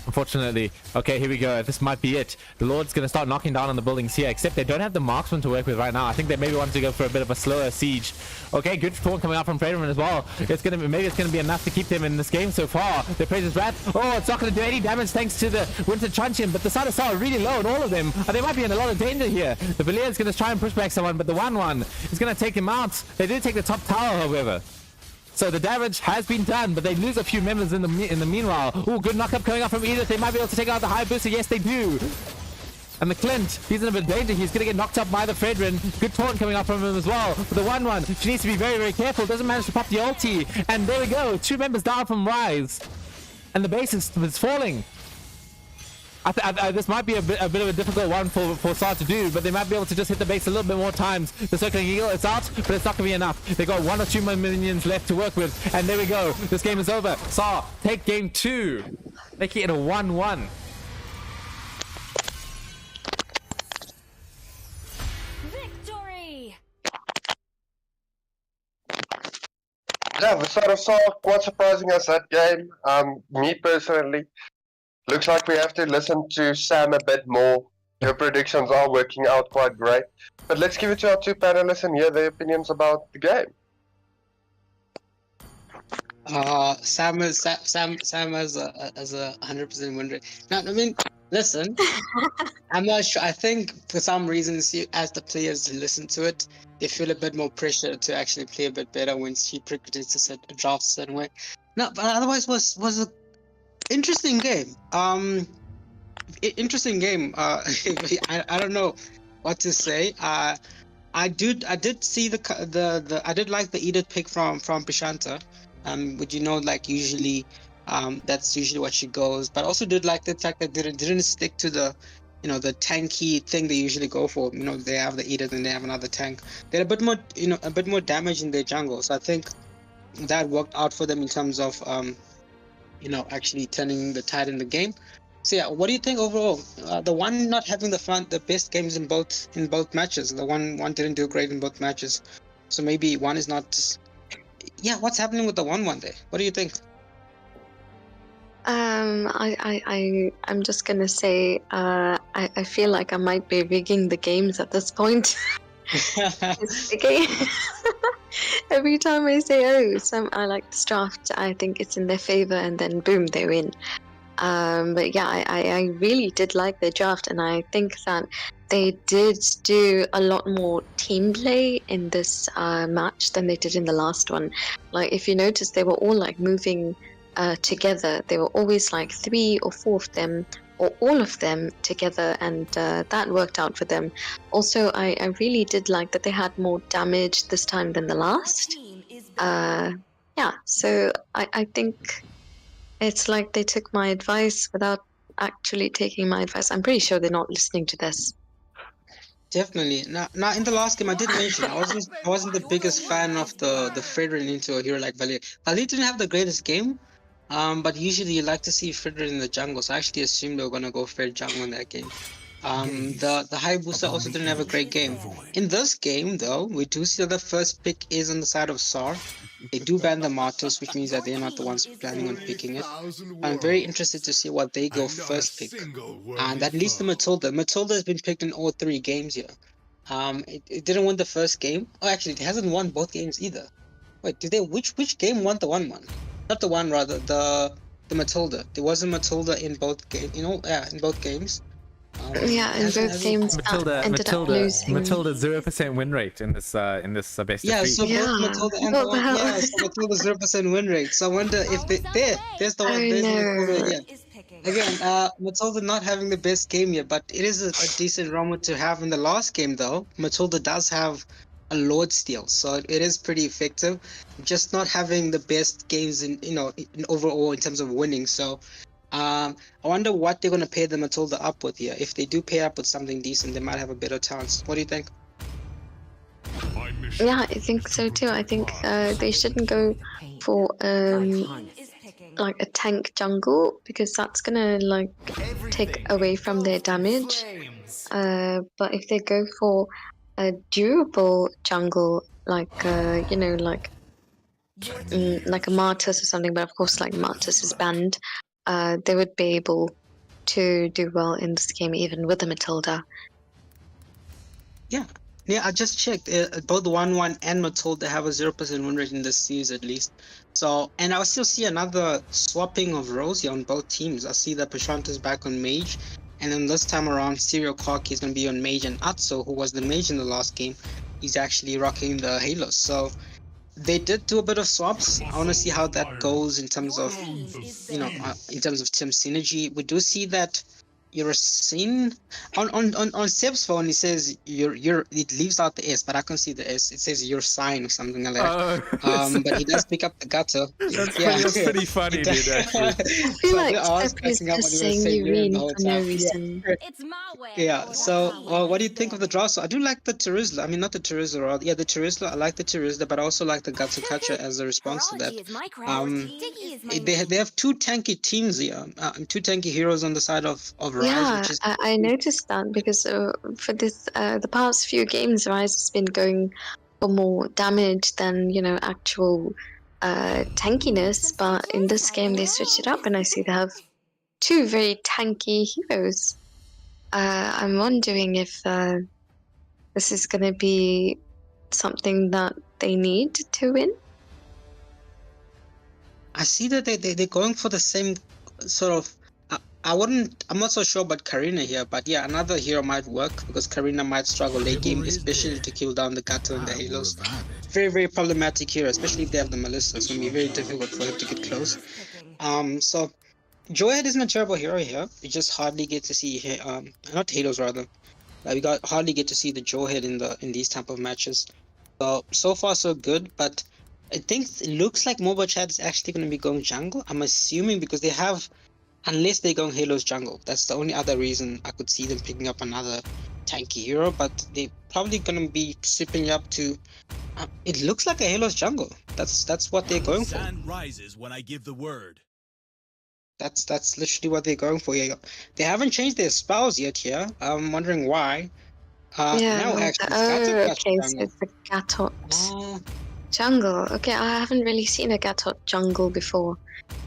Unfortunately. Okay, here we go. This might be it. The Lord's going to start knocking down on the buildings here, except they don't have the marksman to work with right now. I think they maybe want to go for a bit of a slower siege. Okay, good taunt coming out from Fredrin as well. Maybe it's going to be enough to keep them in this game so far. The Praise's Wrath. Oh, it's not going to do any damage thanks to the Winter Truncheon, but the side of Sarrrrr are really low on all of them. They might be in a lot of danger here. The Valir is going to try and push back someone, but the 1-1 is going to take him out. They did take the top tower, however. So the damage has been done, but they lose a few members in the meanwhile. Oh, good knockup coming up from Edith. They might be able to take out the Hayabusa. Yes, they do. And the Clint, he's in a bit of danger. He's going to get knocked up by the Fredrin. Good taunt coming up from him as well. But the 1-1, she needs to be very, very careful. Doesn't manage to pop the ulti. And there we go. 2 members down from Ryze. And the base is falling. This might be a bit of a difficult one for Sarrrrr to do, but they might be able to just hit the base a little bit more times. The Circling Eagle is out, but it's not going to be enough. They got 1 or 2 more minions left to work with, and there we go. This game is over. Sarrrrr take game 2, making it a 1-1. Victory! Yeah, the side of Sarrrrr quite surprising us that game. Me personally. Looks like we have to listen to Sam a bit more. Your predictions are working out quite great. But let's give it to our 2 panelists and hear their opinions about the game. Sam has a 100% win rate. Now, I mean, listen, I'm not sure. I think for some reasons, as the players listen to it, they feel a bit more pressure to actually play a bit better when she predicts a draft a certain way. No, but otherwise was a interesting game. Interesting game. I don't know what to say. I did see the I did like the Edith pick from Prashanta. Would you know, like usually, that's usually what she goes. But also did like the fact that didn't stick to the, the tanky thing they usually go for. You know, they have the Edith and they have another tank. They're a bit more, a bit more damage in their jungle. So I think that worked out for them in terms of actually turning the tide in the game. So yeah, what do you think overall? The one not having the best games in both matches. The one didn't do great in both matches. So maybe one is not. Yeah, what's happening with the one there? What do you think? I'm just gonna say, I feel like I might be rigging the games at this point. Okay. Every time I say, oh, I like this draft, I think it's in their favor, and then boom, they win. But yeah, I really did like their draft, and I think that they did do a lot more team play in this match than they did in the last one. Like, if you notice, they were all like moving together. They were always like 3 or 4 of them, or all of them together, and that worked out for them. Also, I really did like that they had more damage this time than the last. Yeah, so I think it's like they took my advice without actually taking my advice. I'm pretty sure they're not listening to this. Definitely. Now in the last game, I did mention I wasn't the biggest fan of the Fredrin into a hero like Valir. Valir didn't have the greatest game, but usually you like to see Fredrin in the jungle. So I actually assumed they were gonna go Fred jungle in that game. The Hayabusa also didn't have a great game. In this game, though, we do see that the first pick is on the side of Sarrrrr. They do ban the Martyrs, which means that they're not the ones planning on picking it. I'm very interested to see what they go first pick. And that leads to Matilda. Matilda has been picked in all 3 games here. It didn't win the first game. Oh, actually, it hasn't won both games either. Wait, which game won the 1-1? Not the one, rather, the Matilda. There was a Matilda in both games, in both games. Yeah, in both games ended up losing. Matilda 0% win rate in this best of 3. Yeah, so both Matilda and so Matilda 0% win rate. So I wonder if there's the one. There's Matilda again. Again, Matilda not having the best game yet, but it is a decent Romo to have in the last game though. Matilda does have a Lord Steal, so it is pretty effective. Just not having the best games in overall in terms of winning. So I wonder what they're gonna pair the Matilda up with here. If they do pair up with something decent, they might have a better chance. What do you think? Yeah, I think so too. I think they shouldn't go for like a tank jungle, because that's gonna like take away from their damage. But if they go for a durable jungle, like like a Martyrs or something, but of course like Martyrs is banned, they would be able to do well in this game even with the Matilda. Yeah, I just checked. Both 1-1 and Matilda have a 0% win rate in this series at least. So, and I still see another swapping of Rosie on both teams. I see that Prashanta's back on Mage, and then this time around, Serial Karki is going to be on Mage, and Atso, who was the Mage in the last game, he's actually rocking the Halos. So, they did do a bit of swaps. I want to see how that goes in terms of, in terms of team synergy. We do see that you're seen on Seb's phone. He says it leaves out the S, but I can see the S. It says your sign or something like that. But he does pick up the gutter. That's pretty funny, dude. Actually, I feel like Steph is just saying urine for no reason. It's my way. Yeah. So, what do you think of the draw? So I do like the Terizla. I mean, not the Terizla. Yeah, the Terizla. I like the Terizla, but I also like the Gatsu Catcher as a response to that. They have 2 tanky teams here. 2 tanky heroes on the side of Ryze. Yeah, which is I noticed that because for this the past few games, Ryze has been going for more damage than actual tankiness. But in this game, they switched it up, and I see they have 2 very tanky heroes. I'm wondering if this is going to be something that they need to win. I see that they're going for the same sort of. I'm not so sure about Karina here, but yeah, another hero might work because Karina might struggle late game, especially to kill down the Gato and the Halos. Very, very problematic hero, especially if they have the Melissa. It's gonna be very difficult for him to get close. So Joyhead isn't a terrible hero here. You just hardly get to see not Halos rather. We hardly get to see the Joyhead in these type of matches. So far so good, but I think it looks like Mobile Chat is actually going to be going jungle. I'm assuming because they have, unless they're going Halo's jungle. That's the only other reason I could see them picking up another tanky hero, but they're probably going to be sipping up to. It looks like a Halo's jungle. That's what they're going for. Sand rises when I give the word. That's literally what they're going for here. They haven't changed their spells yet here. I'm wondering why. Now actually, okay, so it's a Gatot jungle. Okay, I haven't really seen a Gatot jungle before.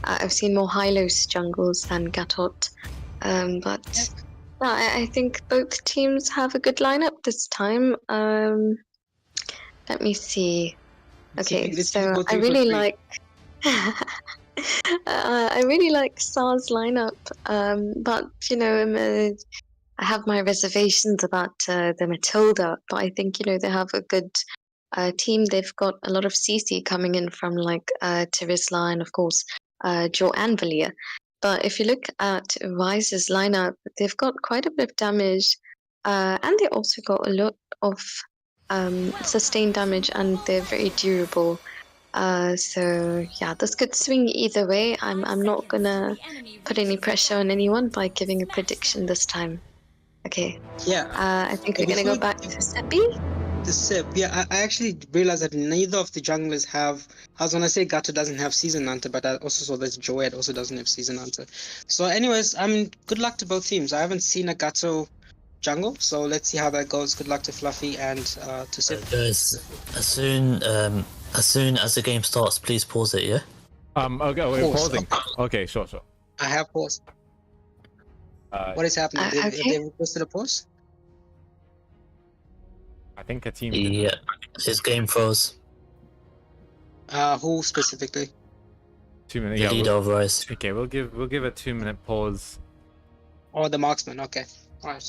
I've seen more Hylos jungles than Gatot. But I think both teams have a good lineup this time. Let me see. Okay, so I really like I really like Sarrrr's lineup, but you know, I have my reservations about the Matilda, but I think they have a good team. They've got a lot of CC coming in from like Terisla and of course Jo and Valia. But if you look at Ryze's lineup, they've got quite a bit of damage, and they also got a lot of sustained damage, and they're very durable. So yeah, this could swing either way. I'm not gonna put any pressure on anyone by giving a prediction this time. Okay. Yeah. I think we're gonna go back to Seppi. The Sip, yeah, I actually realized that neither of the junglers have. I was gonna say Gato doesn't have Season Hunter, but I also saw that Joed also doesn't have Season Hunter. So, anyways, good luck to both teams. I haven't seen a Gato jungle, so let's see how that goes. Good luck to Fluffy and to Sip. Guys, as soon as the game starts, please pause it. Yeah. Okay, we're pausing. Okay, sure. I have paused. What is happening? Have they requested a pause? I think a team. Yeah, his game froze. Who specifically? 2 minutes. The leader of Ryze. Okay, we'll give a 2-minute pause. Oh, the marksman. Okay, all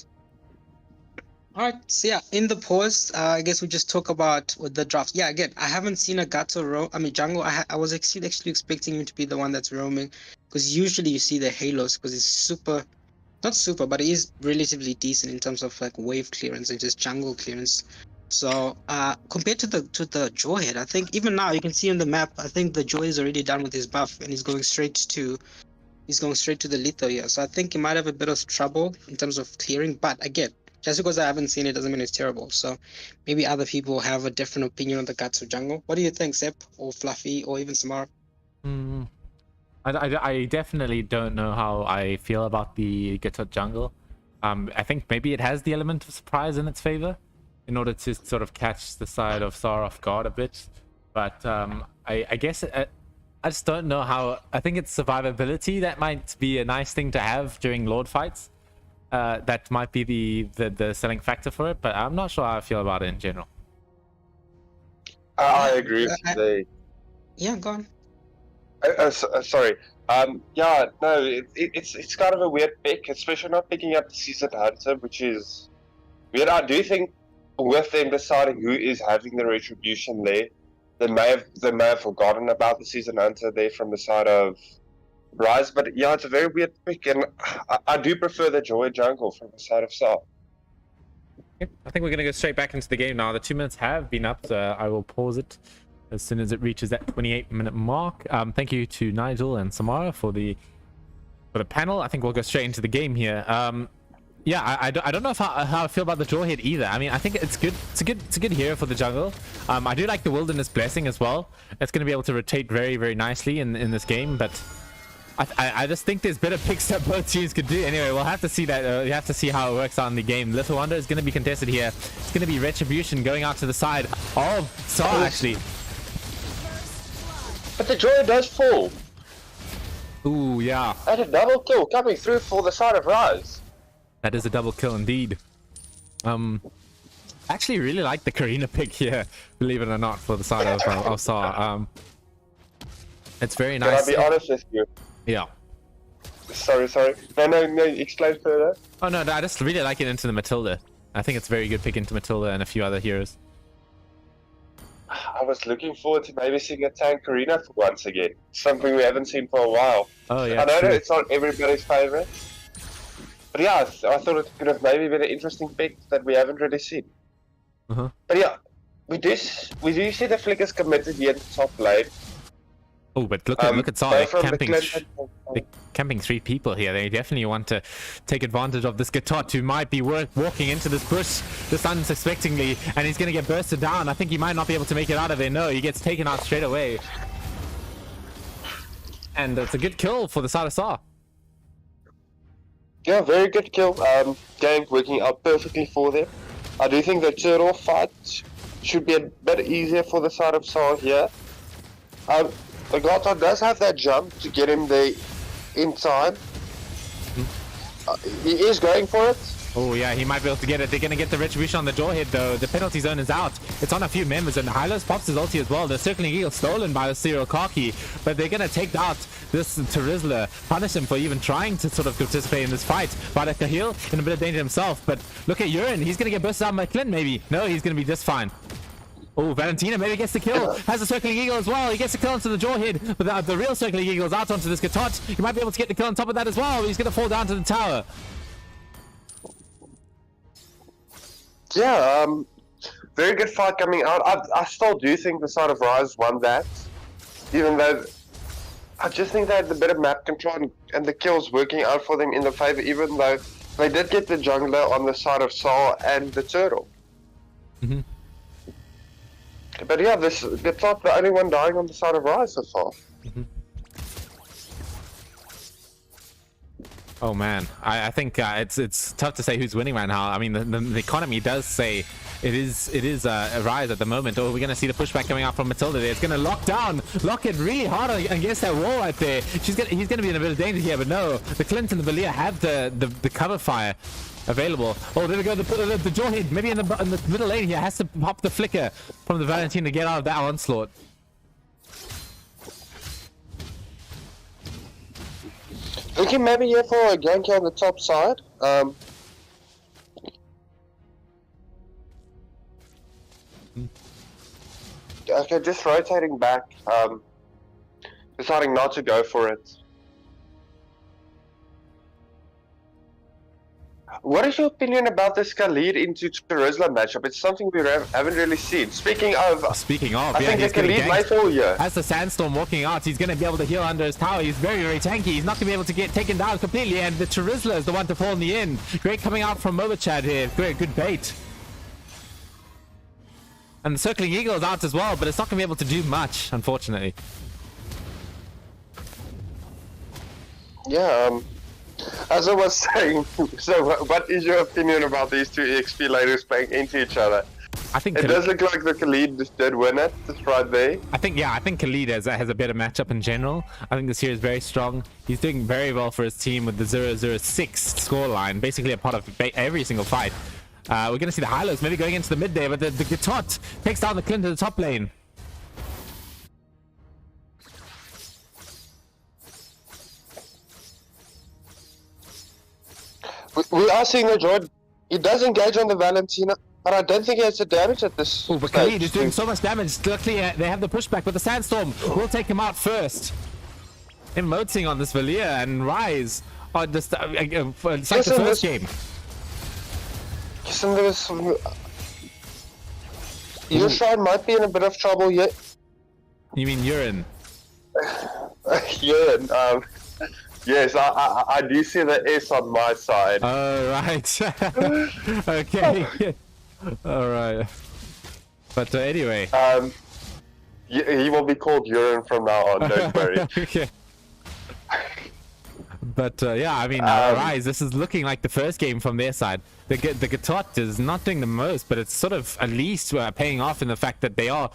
right. So yeah, in the pause, I guess we just talk about with the drafts. Yeah, again, I haven't seen a Gato jungle. I was actually expecting him to be the one that's roaming, because usually you see the Halos because it's not super, but it is relatively decent in terms of like wave clearance and just jungle clearance. So compared to the Joyhead, I think even now you can see on the map, I think the Joy is already done with his buff and he's going straight to the Litho here. So I think he might have a bit of trouble in terms of clearing. But again, just because I haven't seen it doesn't mean it's terrible. So maybe other people have a different opinion on the Gatsu jungle. What do you think, Sep or Fluffy or even Samara? I definitely don't know how I feel about the Gatot jungle. I think maybe it has the element of surprise in its favor in order to sort of catch the side of Sarrrrr off guard a bit. But I guess I just don't know how. I think it's survivability that might be a nice thing to have during Lord fights. That might be the selling factor for it, but I'm not sure how I feel about it in general. I agree with you. Yeah, go on. Sorry. Yeah, no, it's kind of a weird pick, especially not picking up the Season Hunter, which is weird. I do think with them deciding who is having the retribution there, they may have forgotten about the Season Hunter there from the side of Ryze. But yeah, it's a very weird pick, and I do prefer the Joy jungle from the side of Sarrrrr. Okay, I think we're gonna go straight back into the game now. The 2 minutes have been up, so I will pause it as soon as it reaches that 28-minute mark. Thank you to Nigel and Samara for the panel. I think we'll go straight into the game here. Yeah, I don't know how I feel about the Jawhead either. I mean, I think it's good. It's a good hero for the jungle. I do like the Wilderness Blessing as well. It's going to be able to rotate very, very nicely in this game. But I just think there's better picks that both teams could do. Anyway, we'll have to see that. You have to see how it works out in the game. Little Wonder is going to be contested here. It's going to be Retribution going out to the side of Sarrrrr, actually. But the Joy does fall. Ooh, yeah. And a double kill coming through for the side of Ryze. That is a double kill indeed. Actually really like the Karina pick here, believe it or not, for the side of Sarrrr. It's very Can nice. I be honest with you? Yeah. Sorry. No, explain further. Oh no, I just really like it into the Matilda. I think it's a very good pick into Matilda and a few other heroes. I was looking forward to maybe seeing a tank arena for once again. Something we haven't seen for a while. Oh yeah, I know true. that it's not everybody's favorite. But yeah, I thought it could have maybe been an interesting pick that we haven't really seen. Uh-huh. But yeah, we do see the flickers committed here at the top lane. Oh, but look at Saw. They're both from the camping, Clinton- they're camping 3 people here. They definitely want to take advantage of this Gatot, who might be walking into this bush this unsuspectingly, and he's going to get bursted down. I think he might not be able to make it out of there. No, he gets taken out straight away. And it's a good kill for the side of Saw. Yeah, very good kill. Gang working out perfectly for them. I do think the turtle fight should be a bit easier for the side of Saw here. The Gatot does have that jump to get him there in time. He is going for it. Oh yeah, he might be able to get it. They're going to get the retribution on the Jawhead though. The penalty zone is out. It's on a few members, and Hylos pops his ulti as well. The Circling Eagle stolen by the Serial Kaki, but they're going to take out this Terrizzler, punish him for even trying to sort of participate in this fight. But Kahil in a bit of danger himself. But look at Urine. He's going to get bursted out by Clint maybe. No, he's going to be just fine. Oh, Valentina maybe gets the kill. Has a Circling Eagle as well. He gets the kill onto the Jawhead. But the real Circling Eagle is out onto this Gatot. He might be able to get the kill on top of that as well. He's going to fall down to the tower. Yeah, very good fight coming out. I still do think the side of Ryze won that. Even though I just think they had the better map control and the kills working out for them in the favor, even though they did get the jungler on the side of Saw and the turtle. Mm-hmm. But yeah, it's not the only one dying on the side of Ryze so far. Mm-hmm. Oh man, I think it's tough to say who's winning right now. I mean, the economy does say it is a Ryze at the moment. Oh, we're gonna see the pushback coming out from Matilda there. It's gonna lock it really hard against that wall right there. He's gonna be in a bit of danger here, but no, the Clint and the Valia have the cover fire available. Oh, there we go. The Jawhead maybe in the middle lane here has to pop the flicker from the Valentine to get out of that onslaught. Looking maybe here for a gank on the top side. Okay, just rotating back. Deciding not to go for it. What is your opinion about this Khalid into Terrizzler matchup? It's something we haven't really seen. Speaking of, I yeah, think the Khalid might fall here. As the Sandstorm walking out, he's going to be able to heal under his tower. He's very, very tanky. He's not going to be able to get taken down completely, and the Terrizzler is the one to fall in the end. Great coming out from Mobochad here. Good bait. And the Circling Eagle is out as well, but it's not going to be able to do much, unfortunately. Yeah, as I was saying, so what is your opinion about these two EXP leaders playing into each other? I think it does look like the Khalid just did win it, just right there. I think Khalid has a better matchup in general. I think this here is very strong. He's doing very well for his team with the 0-0-6 scoreline, basically a part of every single fight. We're going to see the Hylos maybe going into the mid there, but the Gatot takes down the Clint to the top lane. We are seeing the Jordan. He does engage on the Valentina, but I don't think he has the damage at this. Oh, but Khalid is doing so much damage. Luckily, they have the pushback, but the Sandstorm will take him out first. Emoting on this Valia and Ryze. Oh, just, it's like the first game. Listen, your shrine might be in a bit of trouble yet. You mean Urine? Urine. Yes, I do see the S on my side. Oh, right. Okay. All right. But anyway. He will be called Urine from now on, don't worry. Okay. But yeah, I mean, Ryze, this is looking like the first game from their side. The Gatot is not doing the most, but it's sort of at least paying off in the fact that they are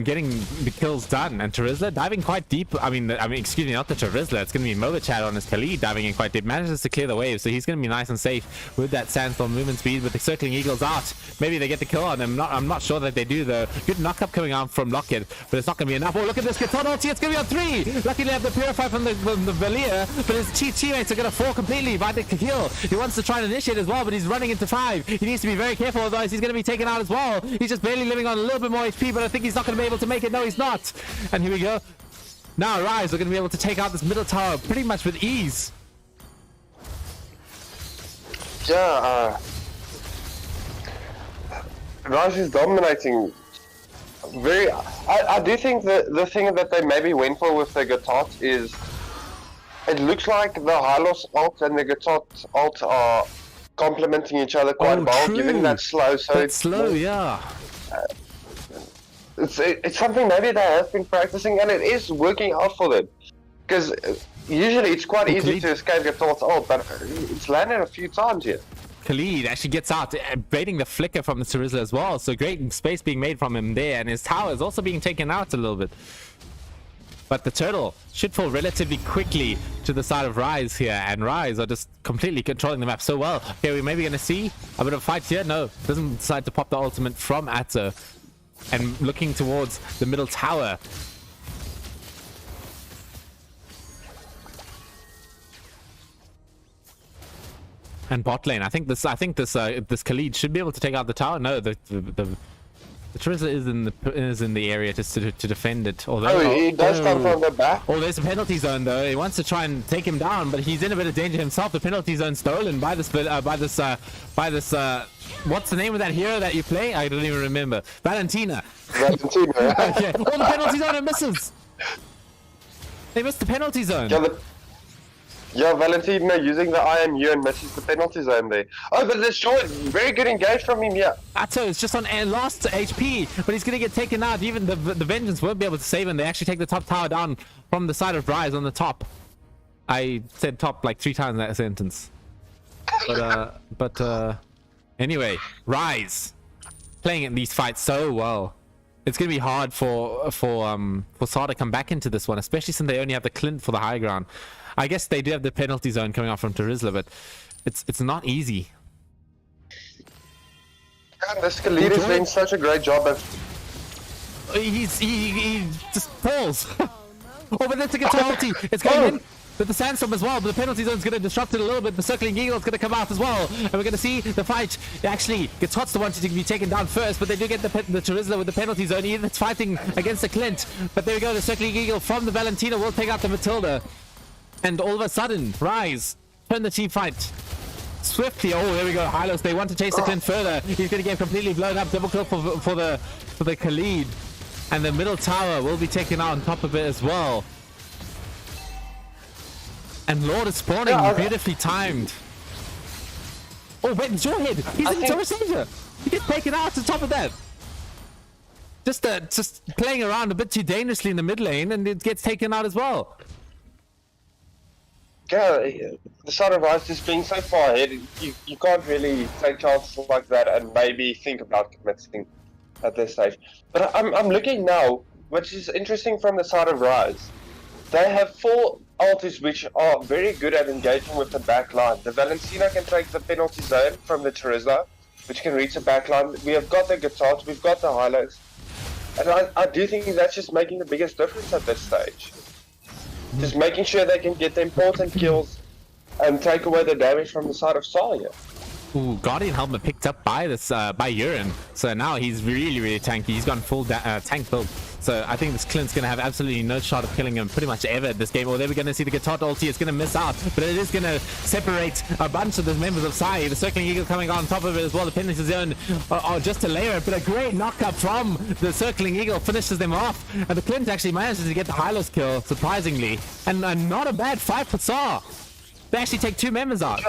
getting the kills done, and Sarrrrr diving quite deep. I mean, excuse me, not the Sarrrrr. It's going to be Movichad on his Khalid diving in quite deep. Manages to clear the wave, so he's going to be nice and safe with that Sandstorm movement speed. With the circling eagles out, maybe they get the kill on him. I'm not sure that they do though. Good knock up coming out from Lockett, but it's not going to be enough. Oh, look at this Gatot ulti. It's going to be on 3. Luckily, they have the Purify from the Valir, but his teammates are going to fall completely by the kill. He wants to try and initiate as well, but he's running into 5. He needs to be very careful, otherwise he's going to be taken out as well. He's just barely living on a little bit more HP, but I think he's not going to be able to make it. No, he's not. And here we go. Now Ryze are going to be able to take out this middle tower pretty much with ease. Yeah, Ryze is dominating. I do think that the thing that they maybe went for with the Gatot is it looks like the Hylos ult and the Gatot ult are complementing each other quite well, true. giving that slow. So it's slow, yeah. It's something maybe they have been practicing, and it is working out for them. Because usually it's quite easy to escape Gatot's ult, but it's landed a few times here. Khalid actually gets out, baiting the flicker from the Sarrrrr as well. So great space being made from him there, and his tower is also being taken out a little bit. But the turtle should fall relatively quickly to the side of Ryze here, and Ryze are just completely controlling the map so well. Okay, we're maybe going to see a bit of a fight here. No, doesn't decide to pop the ultimate from Atzo, and looking towards the middle tower. And bot lane, I think this Khalid should be able to take out the tower. No, the Sarrrrr is in the area just to defend it. Although he does come from the back. Oh, there's a penalty zone though. He wants to try and take him down, but he's in a bit of danger himself. The penalty zone stolen by this what's the name of that hero that you play? I don't even remember. Valentina. Valentina. Okay. Oh, the penalty zone and misses. They missed the penalty zone. Yeah, Valentina using the IMU and misses the penalty zone there. Oh, but this short, very good engage from him, yeah. Atzo is just on last HP, but he's going to get taken out. Even the Vengeance won't be able to save him. They actually take the top tower down from the side of Ryze on the top. I said top like 3 times in that sentence. But anyway, Ryze playing in these fights so well. It's going to be hard for Sarrrrr to come back into this one, especially since they only have the Clint for the high ground. I guess they do have the penalty zone coming off from Sarrrrr, but it's not easy. God, this Khalid is doing such a great job of... He just falls. Oh, but that's a good ulti. It's going in with the Sandstorm as well, but the penalty zone is going to disrupt it a little bit. The circling eagle is going to come out as well, and we're going to see the fight. Actually, Gatot's the one to be taken down first, but they do get the Sarrrrr with the penalty zone. It's fighting against the Clint, but there we go. The circling eagle from the Valentina will take out the Matilda. And all of a sudden, Ryze turn the team fight swiftly. Oh, there we go. Hylos, they want to chase the Clint further. He's going to get completely blown up. Double kill for the Khalid. And the middle tower will be taken out on top of it as well. And Lord is spawning, beautifully timed. Oh, wait, Jawhead. He's in Tower Savior. He gets taken out on top of that. Just playing around a bit too dangerously in the mid lane, and it gets taken out as well. Yeah, the side of Ryze is being so far ahead, you can't really take chances like that and maybe think about committing at this stage. But I'm looking now, which is interesting from the side of Ryze. They have 4 ultis which are very good at engaging with the back line. The Valentina can take the penalty zone from the Sarrrrr, which can reach the back line. We have got the Gatot, we've got the Hylos. And I do think that's just making the biggest difference at this stage. Just making sure they can get the important kills and take away the damage from the side of Sarrrrr. Ooh, Guardian helmet picked up by by Urine. So now he's really tanky. He's gone full tank build. So I think this Clint's going to have absolutely no shot of killing him pretty much ever this game. Or there we're going to see the Gatot ulti. It's going to miss out, but it is going to separate a bunch of the members of Sai. The Circling Eagle coming on top of it as well. The penalty zone just to layer it, but a great knockup from the Circling Eagle finishes them off. And the Clint actually manages to get the Hylos kill, surprisingly. And not a bad fight for Sarrrrr. They actually take 2 members out.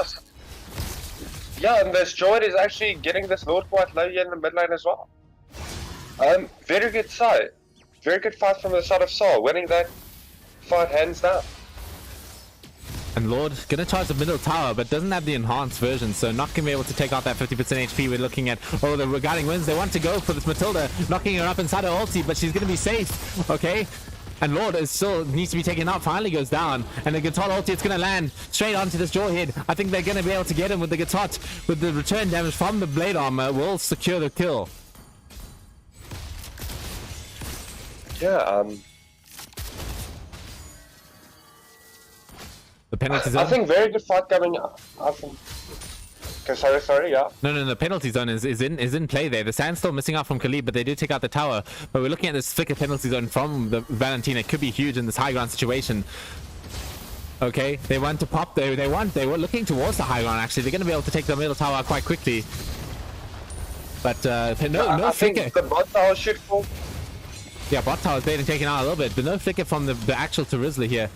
Yeah, and this Droid is actually getting this Lord quite low here in the mid lane as well. Very good side. Very good fight from the side of Sarrrrr, winning that fight hands down. And Lord gonna charge the middle tower, but doesn't have the enhanced version, so not gonna be able to take out that 50% HP. We're looking at, oh, the regarding wins. They want to go for this Matilda, knocking her up inside her ulti, but she's gonna be safe, okay? And Lord is still needs to be taken out. Finally goes down, and the guitar ulti, it's gonna land straight onto this Jawhead. I think they're gonna be able to get him with the guitar, with the return damage from the blade armor. Will secure the kill. Yeah, The penalty zone. I think very good fight coming up. Okay, sorry, yeah. No, the penalty zone is in play there. The Sand's still missing out from Khalid, but they do take out the tower. But we're looking at this flicker penalty zone from the Valentina. It could be huge in this high ground situation. Okay, they want to pop. They were looking towards the high ground. Actually, they're going to be able to take the middle tower out quite quickly. But no flicker. The bot tower should fall. Yeah, bot tower is being taken out a little bit, but no flicker from the actual Terizla here.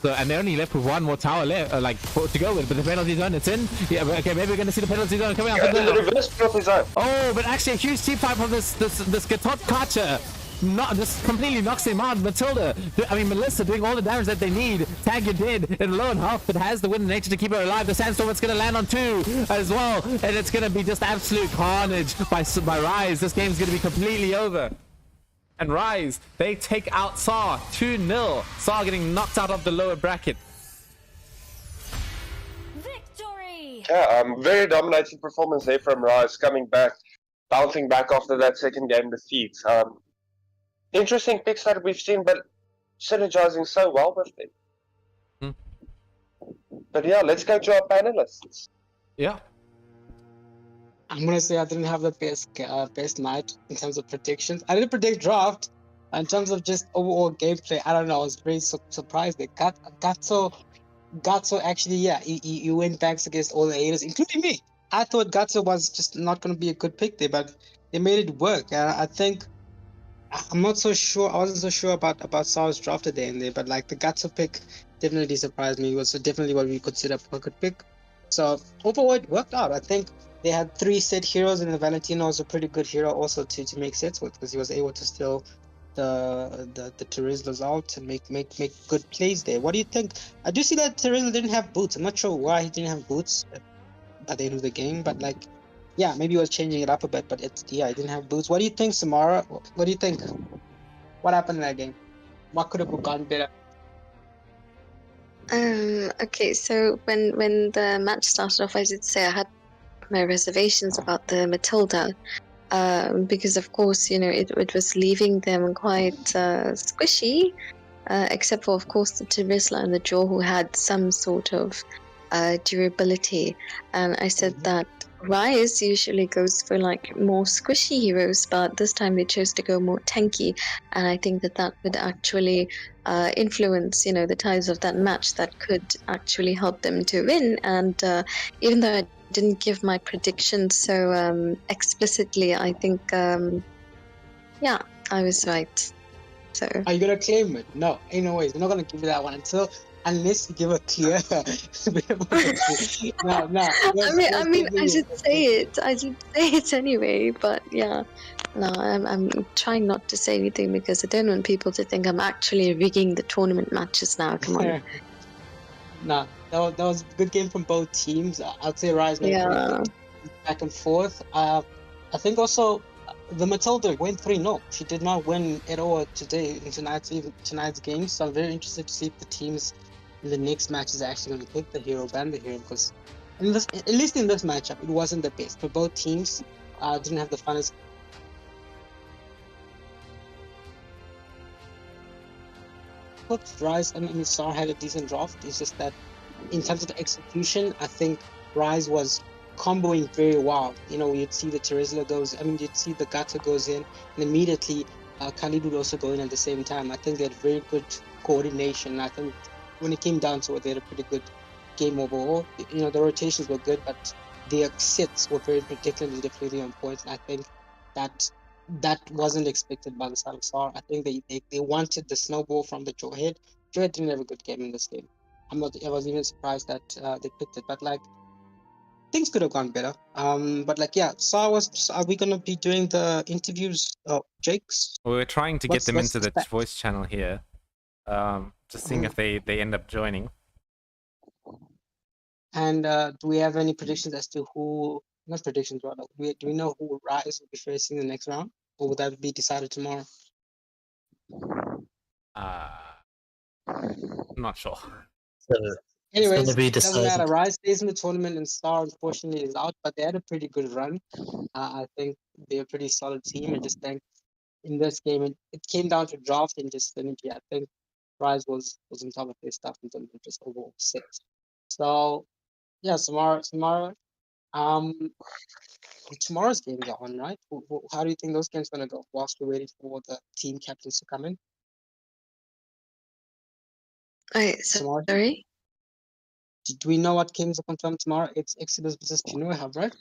So, and they're only left with one more tower left, to go with, but the penalty zone, it's in. Yeah, okay, maybe we're going to see the penalty zone coming up. Yeah, the reverse penalty zone. Oh, but actually a huge team fight from this Gatot Kacha. Just completely knocks him out. Matilda, I mean Melissa doing all the damage that they need. Tag, you're dead in low and health, but has the wind nature to keep her alive. The Sandstorm, it's going to land on 2 as well, and it's going to be just absolute carnage by Ryze. This game's going to be completely over. And Ryze, they take out Sarrrrr 2-0. Sarrrrr getting knocked out of the lower bracket. Victory! Yeah, very dominating performance there from Ryze, coming back, bouncing back after that second game defeat. Interesting picks that we've seen, but synergizing so well with them. But yeah, let's go to our panelists. Yeah. I'm gonna say I didn't have the best night in terms of predictions. I didn't predict draft. In terms of just overall gameplay, I don't know. I was very surprised that Gatso actually, yeah, he went back against all the haters, including me. I thought Gatso was just not gonna be a good pick there, but they made it work. I think I'm not so sure. I wasn't so sure about Sarrrr's draft today in there, but like the Gatso pick definitely surprised me. It was definitely what we consider a good pick. So overall, it worked out. I think they had 3 set heroes, and the Valentino was a pretty good hero also to make sets with, because he was able to steal the Terizlas out and make good plays there. What do you think? I do see that Terizla didn't have boots. I'm not sure why he didn't have boots at the end of the game, but like, yeah, maybe he was changing it up a bit, but he didn't have boots. What do you think, Samara? What do you think? What happened in that game? What could have gone better? Okay, so when the match started off, I did say I had my reservations about the Matilda, because of course, you know, it was leaving them quite squishy, except for of course the Terizla and the Jaw, who had some sort of durability. And I said that Ryze usually goes for like more squishy heroes, but this time they chose to go more tanky, and I think that would actually influence, you know, the tides of that match. That could actually help them to win. And even though I didn't give my prediction so explicitly, I think yeah, I was right. So are you gonna claim it? No, ain't no ways. We're not gonna give you that one unless you give a clear. no. I mean, I should say it. I should say it anyway. But yeah, no, I'm trying not to say anything because I don't want people to think I'm actually rigging the tournament matches now. Come on. No, that was a good game from both teams. I'd say Ryze made back and forth. I think also the Matilda went 3-0. She did not win at all today in tonight's game. So I'm very interested to see if the teams in the next match is actually going to pick the hero, ban the hero, because at least in this matchup, it wasn't the best. For both teams, didn't have the funnest. Ryze, I mean, Sarrrrr had a decent draft. It's just that in terms of the execution, I think Ryze was comboing very well. You know, you'd see the Terizla you'd see the Gata goes in, and immediately Khalid would also go in at the same time. I think they had very good coordination. I think when it came down to it, they had a pretty good game overall. You know, the rotations were good, but their sets were very particularly on point. And I think that wasn't expected by the side of Sarrrrr. I think they wanted the snowball from the Jawhead. Jawhead didn't have a good game in this game. I was even surprised that they picked it, but like, things could have gone better. But like, yeah, are we gonna be doing the interviews, Jake's? Well, we're trying to get them into the voice channel here. Just seeing if they end up joining. And do we have any predictions as to who? Not predictions, rather. Do we know who Ryze will be facing in the next round, or will that be decided tomorrow? Not sure. So Anyways, gonna be it doesn't matter. decided. Ryze stays in the tournament, and Star unfortunately is out, but they had a pretty good run. I think they're a pretty solid team. I just think in this game, it came down to draft and just synergy. I think Ryze was on top of their stuff in terms of just overall sets. So yeah, tomorrow, tomorrow's games are on, right? How do you think those games gonna go? Whilst we're waiting for the team captains to come in. Wait, Tomorrow, sorry. do we know what games are confirmed tomorrow? It's Exodus versus Pinoy Hub, right?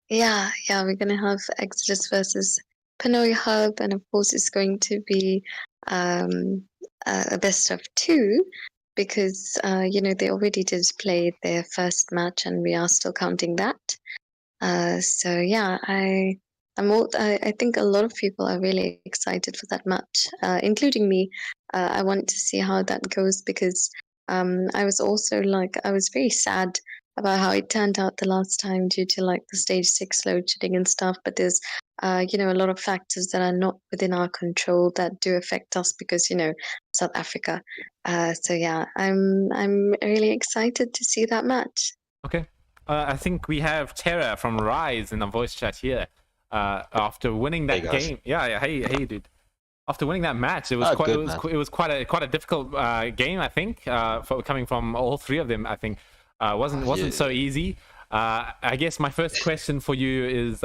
Yeah, we're gonna have Exodus versus Pinoy Hub, and of course it's going to be a best of two because they already did play their first match, and we are still counting that. So yeah, I think a lot of people are really excited for that match, including me. I want to see how that goes because I was also I was very sad about how it turned out the last time due to the stage 6 load shedding and stuff. But there's a lot of factors that are not within our control that do affect us because South Africa. So yeah, I'm really excited to see that match. Okay. I think we have Tara from Ryze in the voice chat here. After winning that game, hey, dude. After winning that match, it was quite a difficult game. I think coming from all three of them, I think wasn't so easy. I guess my first question for you is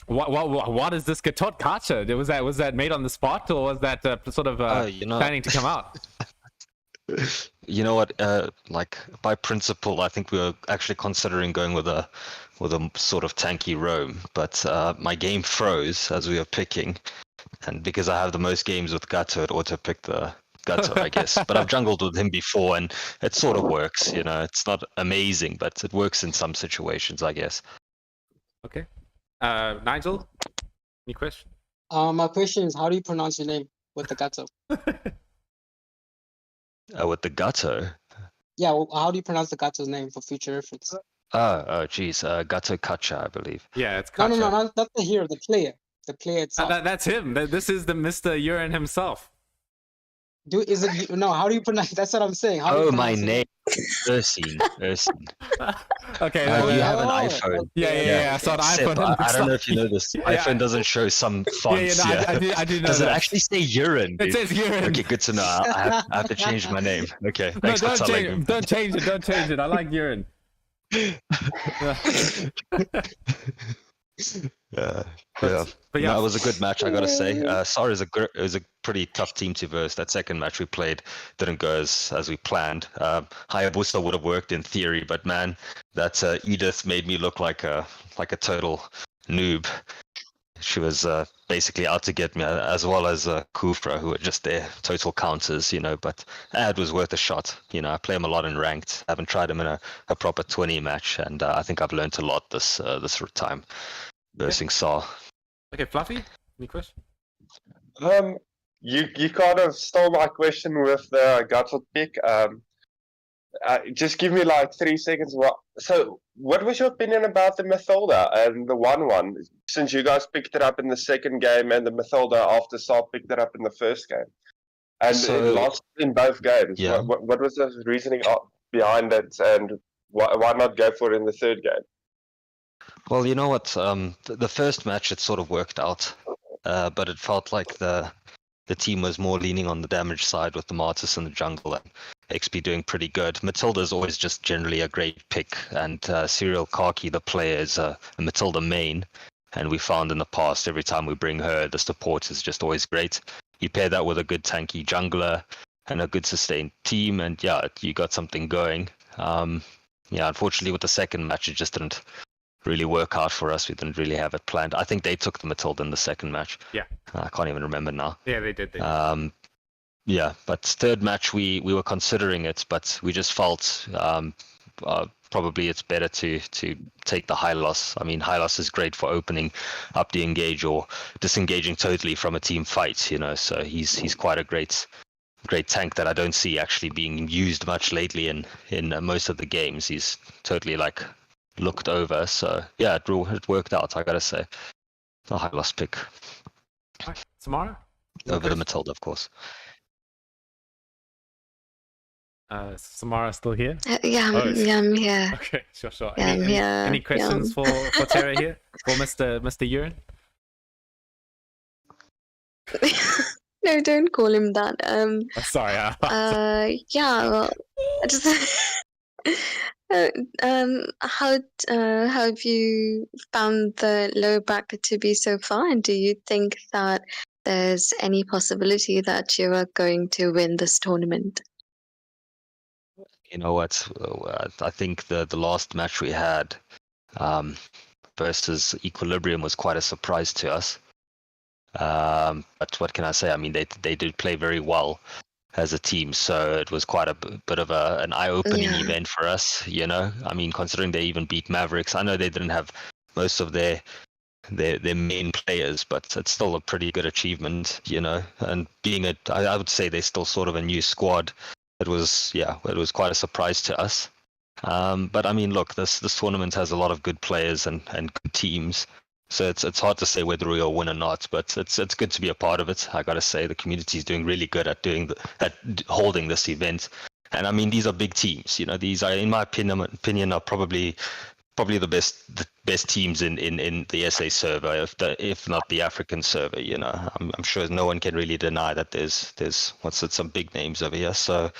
what is this Gatot Kacha? Was that made on the spot, or was that sort of planning to come out? You know what? By principle, I think we were actually considering going with a sort of tanky roam, but my game froze as we were picking, and because I have the most games with Gato, it auto picked the Gato, I guess. But I've jungled with him before, and it sort of works. It's not amazing, but it works in some situations, I guess. Okay, Nigel, any question? My question is, how do you pronounce your name with the Gato? With the Gato? Yeah, well, how do you pronounce the Gato's name for future reference? Geez, Gato Kacha, I believe. Yeah, it's Kacha. No, not the hero, the player. The player itself. That's him. This is the Mr. Urine himself. How do you pronounce? That's what I'm saying. My name, Ursine. Okay. You have an iPhone. Yeah. I saw an iPhone. I don't know if you know this. iPhone doesn't show some fonts. I do know. Does it actually say urine? Dude? It says urine. Okay, good to know. I have to change my name. Okay, thanks for telling me. Don't change it. I like urine. But no, it was a good match, I gotta say. Sarrrrr is a pretty tough team to verse. That second match we played didn't go as we planned. Hayabusa would have worked in theory, but man, that Edith made me look like a total noob. She was basically out to get me, as well as Kufra, who were just there, total counters, But it was worth a shot. I play him a lot in ranked. I haven't tried him in a proper 20 match, and I think I've learned a lot this time versing Saw. Okay, Fluffy, any question? You kind of stole my question with the Gatot pick. Just give me 3 seconds. What was your opinion about the Mathilda and the 1-1? Since you guys picked it up in the second game and the Mathilda after Saul picked it up in the first game, and it lost in both games. Yeah. What was the reasoning behind it, and why not go for it in the third game? Well, you know what? The first match it sort of worked out, but it felt like the team was more leaning on the damage side with the Martis in the jungle and XP doing pretty good. Matilda is always just generally a great pick, and Serial Kaki, the player, is a Matilda main, and we found in the past every time we bring her, the support is just always great. You pair that with a good tanky jungler and a good sustained team, and you got something going. Unfortunately with the second match, it just didn't really work out for us. We didn't really have it planned. I think they took the Matilda in the second match. Yeah. I can't even remember now. Yeah, they did. But third match we were considering it, but we just felt probably it's better to take the high loss. I mean, high loss is great for opening up the engage or disengaging totally from a team fight, So he's quite a great great tank that I don't see actually being used much lately in most of the games. He's totally like looked over. So yeah, it worked out. I gotta say, a high loss pick Samara? over the Matilda, of course. Samara still here? Yeah, Oh, yeah, I'm here. Okay, sure. Yeah, I'm here. Any questions for Terra here? For Mr. Urine? No, don't call him that. Sorry. Yeah, well, I just how have you found the lower bracket to be so far? And do you think that there's any possibility that you are going to win this tournament? You know what? I think the last match we had versus Equilibrium was quite a surprise to us. But what can I say? I mean, they did play very well as a team, so it was quite a bit of an eye-opening event for us. You know, I mean, considering they even beat Mavericks, I know they didn't have most of their main players, but it's still a pretty good achievement. You know, and being I would say they're still sort of a new squad. It was quite a surprise to us. But I mean, look, this tournament has a lot of good players and good teams. So it's hard to say whether we'll win or not, but it's good to be a part of it. I gotta say the community is doing really good at holding this event, and I mean these are big teams. You know, these are, in my opinion, are probably the best teams in the SA server, if not the African server. You know, I'm sure no one can really deny that there's some big names over here. So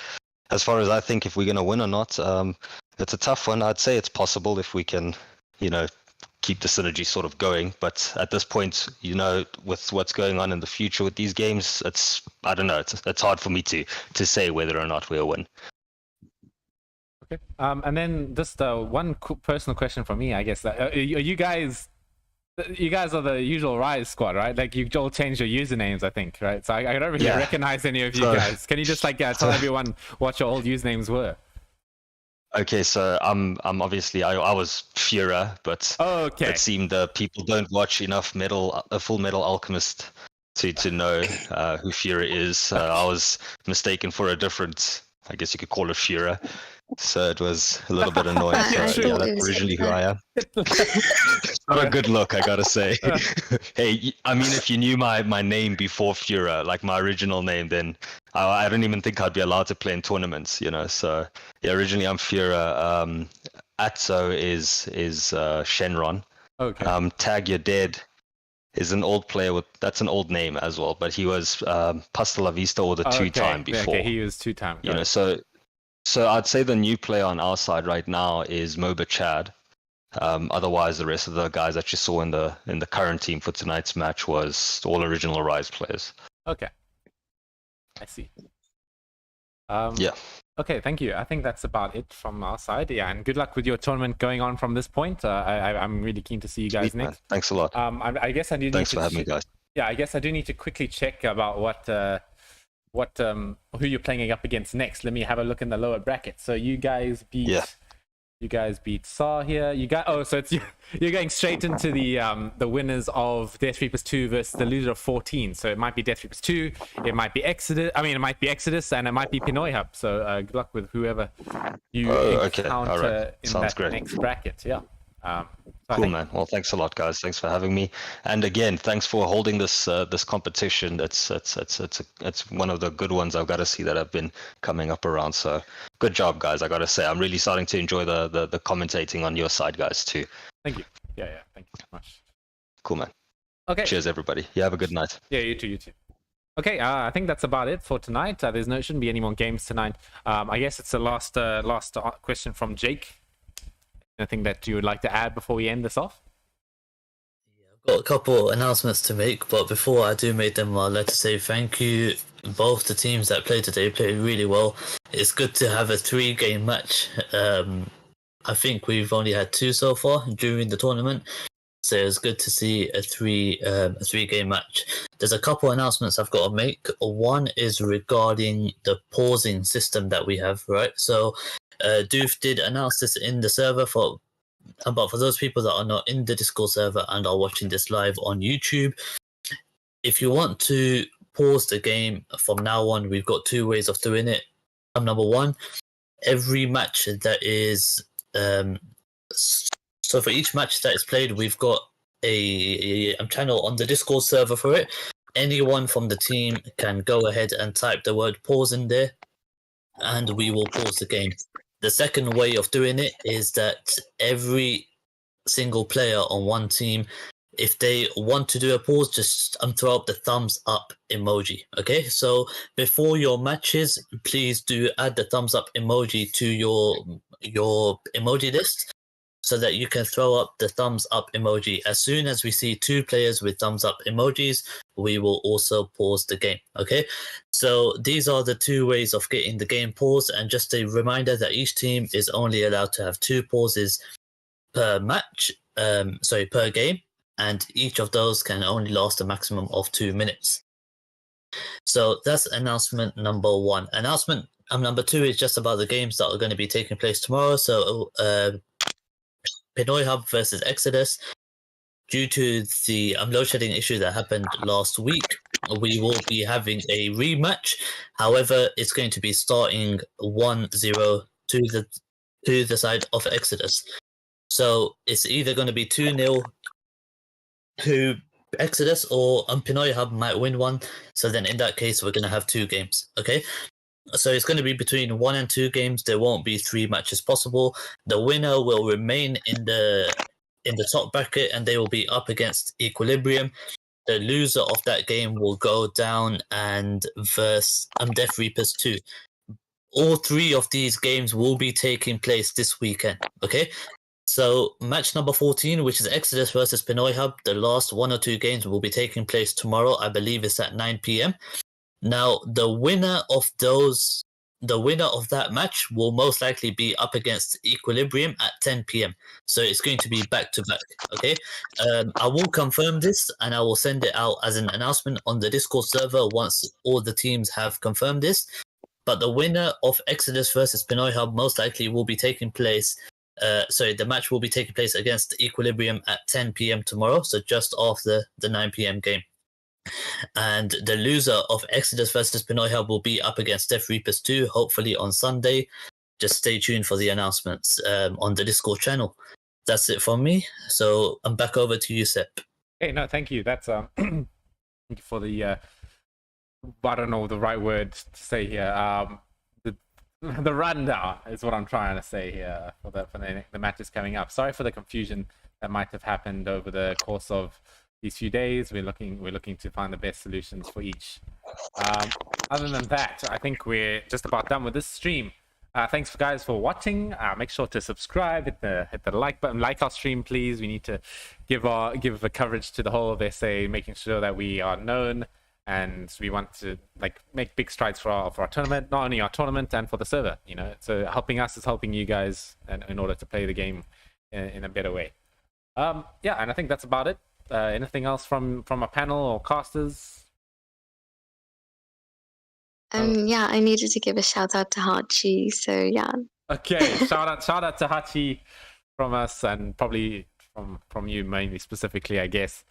as far as I think, if we're gonna win or not, it's a tough one. I'd say it's possible if we can, you know, keep the synergy sort of going, but at this point, you know, with what's going on in the future with these games, I don't know, it's hard for me to say whether or not we'll win. Okay. And then just one personal question from me, I guess. Are you guys are the usual Ryze squad, right? Like you all changed your usernames, I think, right? So I don't really recognize any of you guys. Can you just like tell everyone what your old usernames were? Okay, so I'm obviously I was Fura, but it seemed people don't watch enough Full Metal Alchemist to know who Fura is. I was mistaken for a different, I guess you could call it Fura. So it was a little bit annoying. So yeah, that's originally who I am. Not a good look, I gotta say. Hey, I mean, if you knew my name before Fura, like my original name, then I don't even think I'd be allowed to play in tournaments, you know. So yeah, originally I'm Fura. Atzo is Shenron. Okay. Tag You're Dead is an old player that's an old name as well, but he was Pasta La Vista or the two-time before. Okay, he was two-time. You know, so I'd say the new player on our side right now is Moba Chad. Otherwise, the rest of the guys that you saw in the current team for tonight's match was all original Ryze players. Okay, I see. Yeah. Okay, thank you. I think that's about it from our side. Yeah, and good luck with your tournament going on from this point. I'm really keen to see you guys next. Thanks a lot. I guess I do. Thanks for having me, guys. Yeah, I guess I do need to quickly check about who you're playing up against next. Let me have a look in the lower bracket. So you guys beat Sarrrrr here. So it's you're going straight into the winners of Death Reapers 2 versus the loser of 14. So it might be Death Reapers 2, it might be Exodus, and it might be Pinoy Hub. So good luck with whoever you encounter in that next bracket. Yeah. Cool, man. Well, thanks a lot, guys. Thanks for having me. And again, thanks for holding this competition. It's one of the good ones I've got to see that have been coming up around. So good job, guys. I got to say, I'm really starting to enjoy the commentating on your side, guys, too. Thank you. Yeah. Thank you so much. Cool, man. Okay. Cheers, everybody. You have a good night. Yeah, you too. Okay, I think that's about it for tonight. Shouldn't be any more games tonight. I guess it's the last question from Jake. Anything that you would like to add before we end this off? Yeah, I've got a couple announcements to make, but before I do make them, I'd like to say thank you. Both the teams that played today played really well. It's good to have a 3-game match. I think we've only had 2 so far during the tournament, so it's good to see a 3-game match. There's a couple announcements I've got to make. One is regarding the pausing system that we have, right? So Doof did announce this in the server but for those people that are not in the Discord server and are watching this live on YouTube, if you want to pause the game from now on, we've got two ways of doing it. Number one, every match that is so for each match that is played, we've got a channel on the Discord server for it. Anyone from the team can go ahead and type the word pause in there, and we will pause the game. The second way of doing it is that every single player on one team, if they want to do a pause, just throw up the thumbs up emoji. Okay, so before your matches, please do add the thumbs up emoji to your emoji list, so that you can throw up the thumbs up emoji. As soon as we see two players with thumbs up emojis, we will also pause the game. Okay, so these are the two ways of getting the game paused. And just a reminder that each team is only allowed to have 2 pauses per match, per game, and each of those can only last a maximum of 2 minutes. So that's announcement number 1. Announcement number 2 is just about the games that are going to be taking place tomorrow. So Pinoy Hub versus Exodus. Due to the load shedding issue that happened last week, we will be having a rematch. However, it's going to be starting 1-0 to the side of Exodus. So it's either going to be 2-0 to Exodus, or Pinoy Hub might win one. So then in that case, we're going to have 2 games. Okay. So it's going to be between 1 and 2 games. There won't be 3 matches possible. The winner will remain in the top bracket, and they will be up against Equilibrium. The loser of that game will go down and verse Death Reapers 2. All 3 of these games will be taking place this weekend. Okay. So match number 14, which is Exodus versus Pinoy Hub, the last 1 or 2 games will be taking place tomorrow. I believe it's at 9 p.m. Now, the winner of that match will most likely be up against Equilibrium at 10 p.m. So it's going to be back to back. Okay, I will confirm this, and I will send it out as an announcement on the Discord server once all the teams have confirmed this. But the winner of Exodus versus Pinoy Hub most likely will be taking place. The match will be taking place against Equilibrium at 10 p.m. tomorrow. So just after the 9 p.m. game. And the loser of Exodus versus Pinoy Hub will be up against Death Reapers 2, hopefully on Sunday. Just stay tuned for the announcements on the Discord channel. That's it from me. So I'm back over to you, Sepp. Hey, no, thank you. That's thank you for the I don't know the right word to say here. The rundown is what I'm trying to say here for the matches coming up. Sorry for the confusion that might have happened over the course of these few days. We're looking to find the best solutions for each. Other than that, I think we're just about done with this stream. Thanks guys for watching. Make sure to subscribe, hit the like button, like our stream please. We need to give a coverage to the whole of SA, making sure that we are known, and we want to make big strides for our tournament, not only our tournament and for the server. So helping us is helping you guys in order to play the game in a better way. And I think that's about it. Anything else from a panel or casters? Yeah, I needed to give a shout out to Hachi, so yeah. Okay, shout out to Hachi from us, and probably from you mainly specifically, I guess.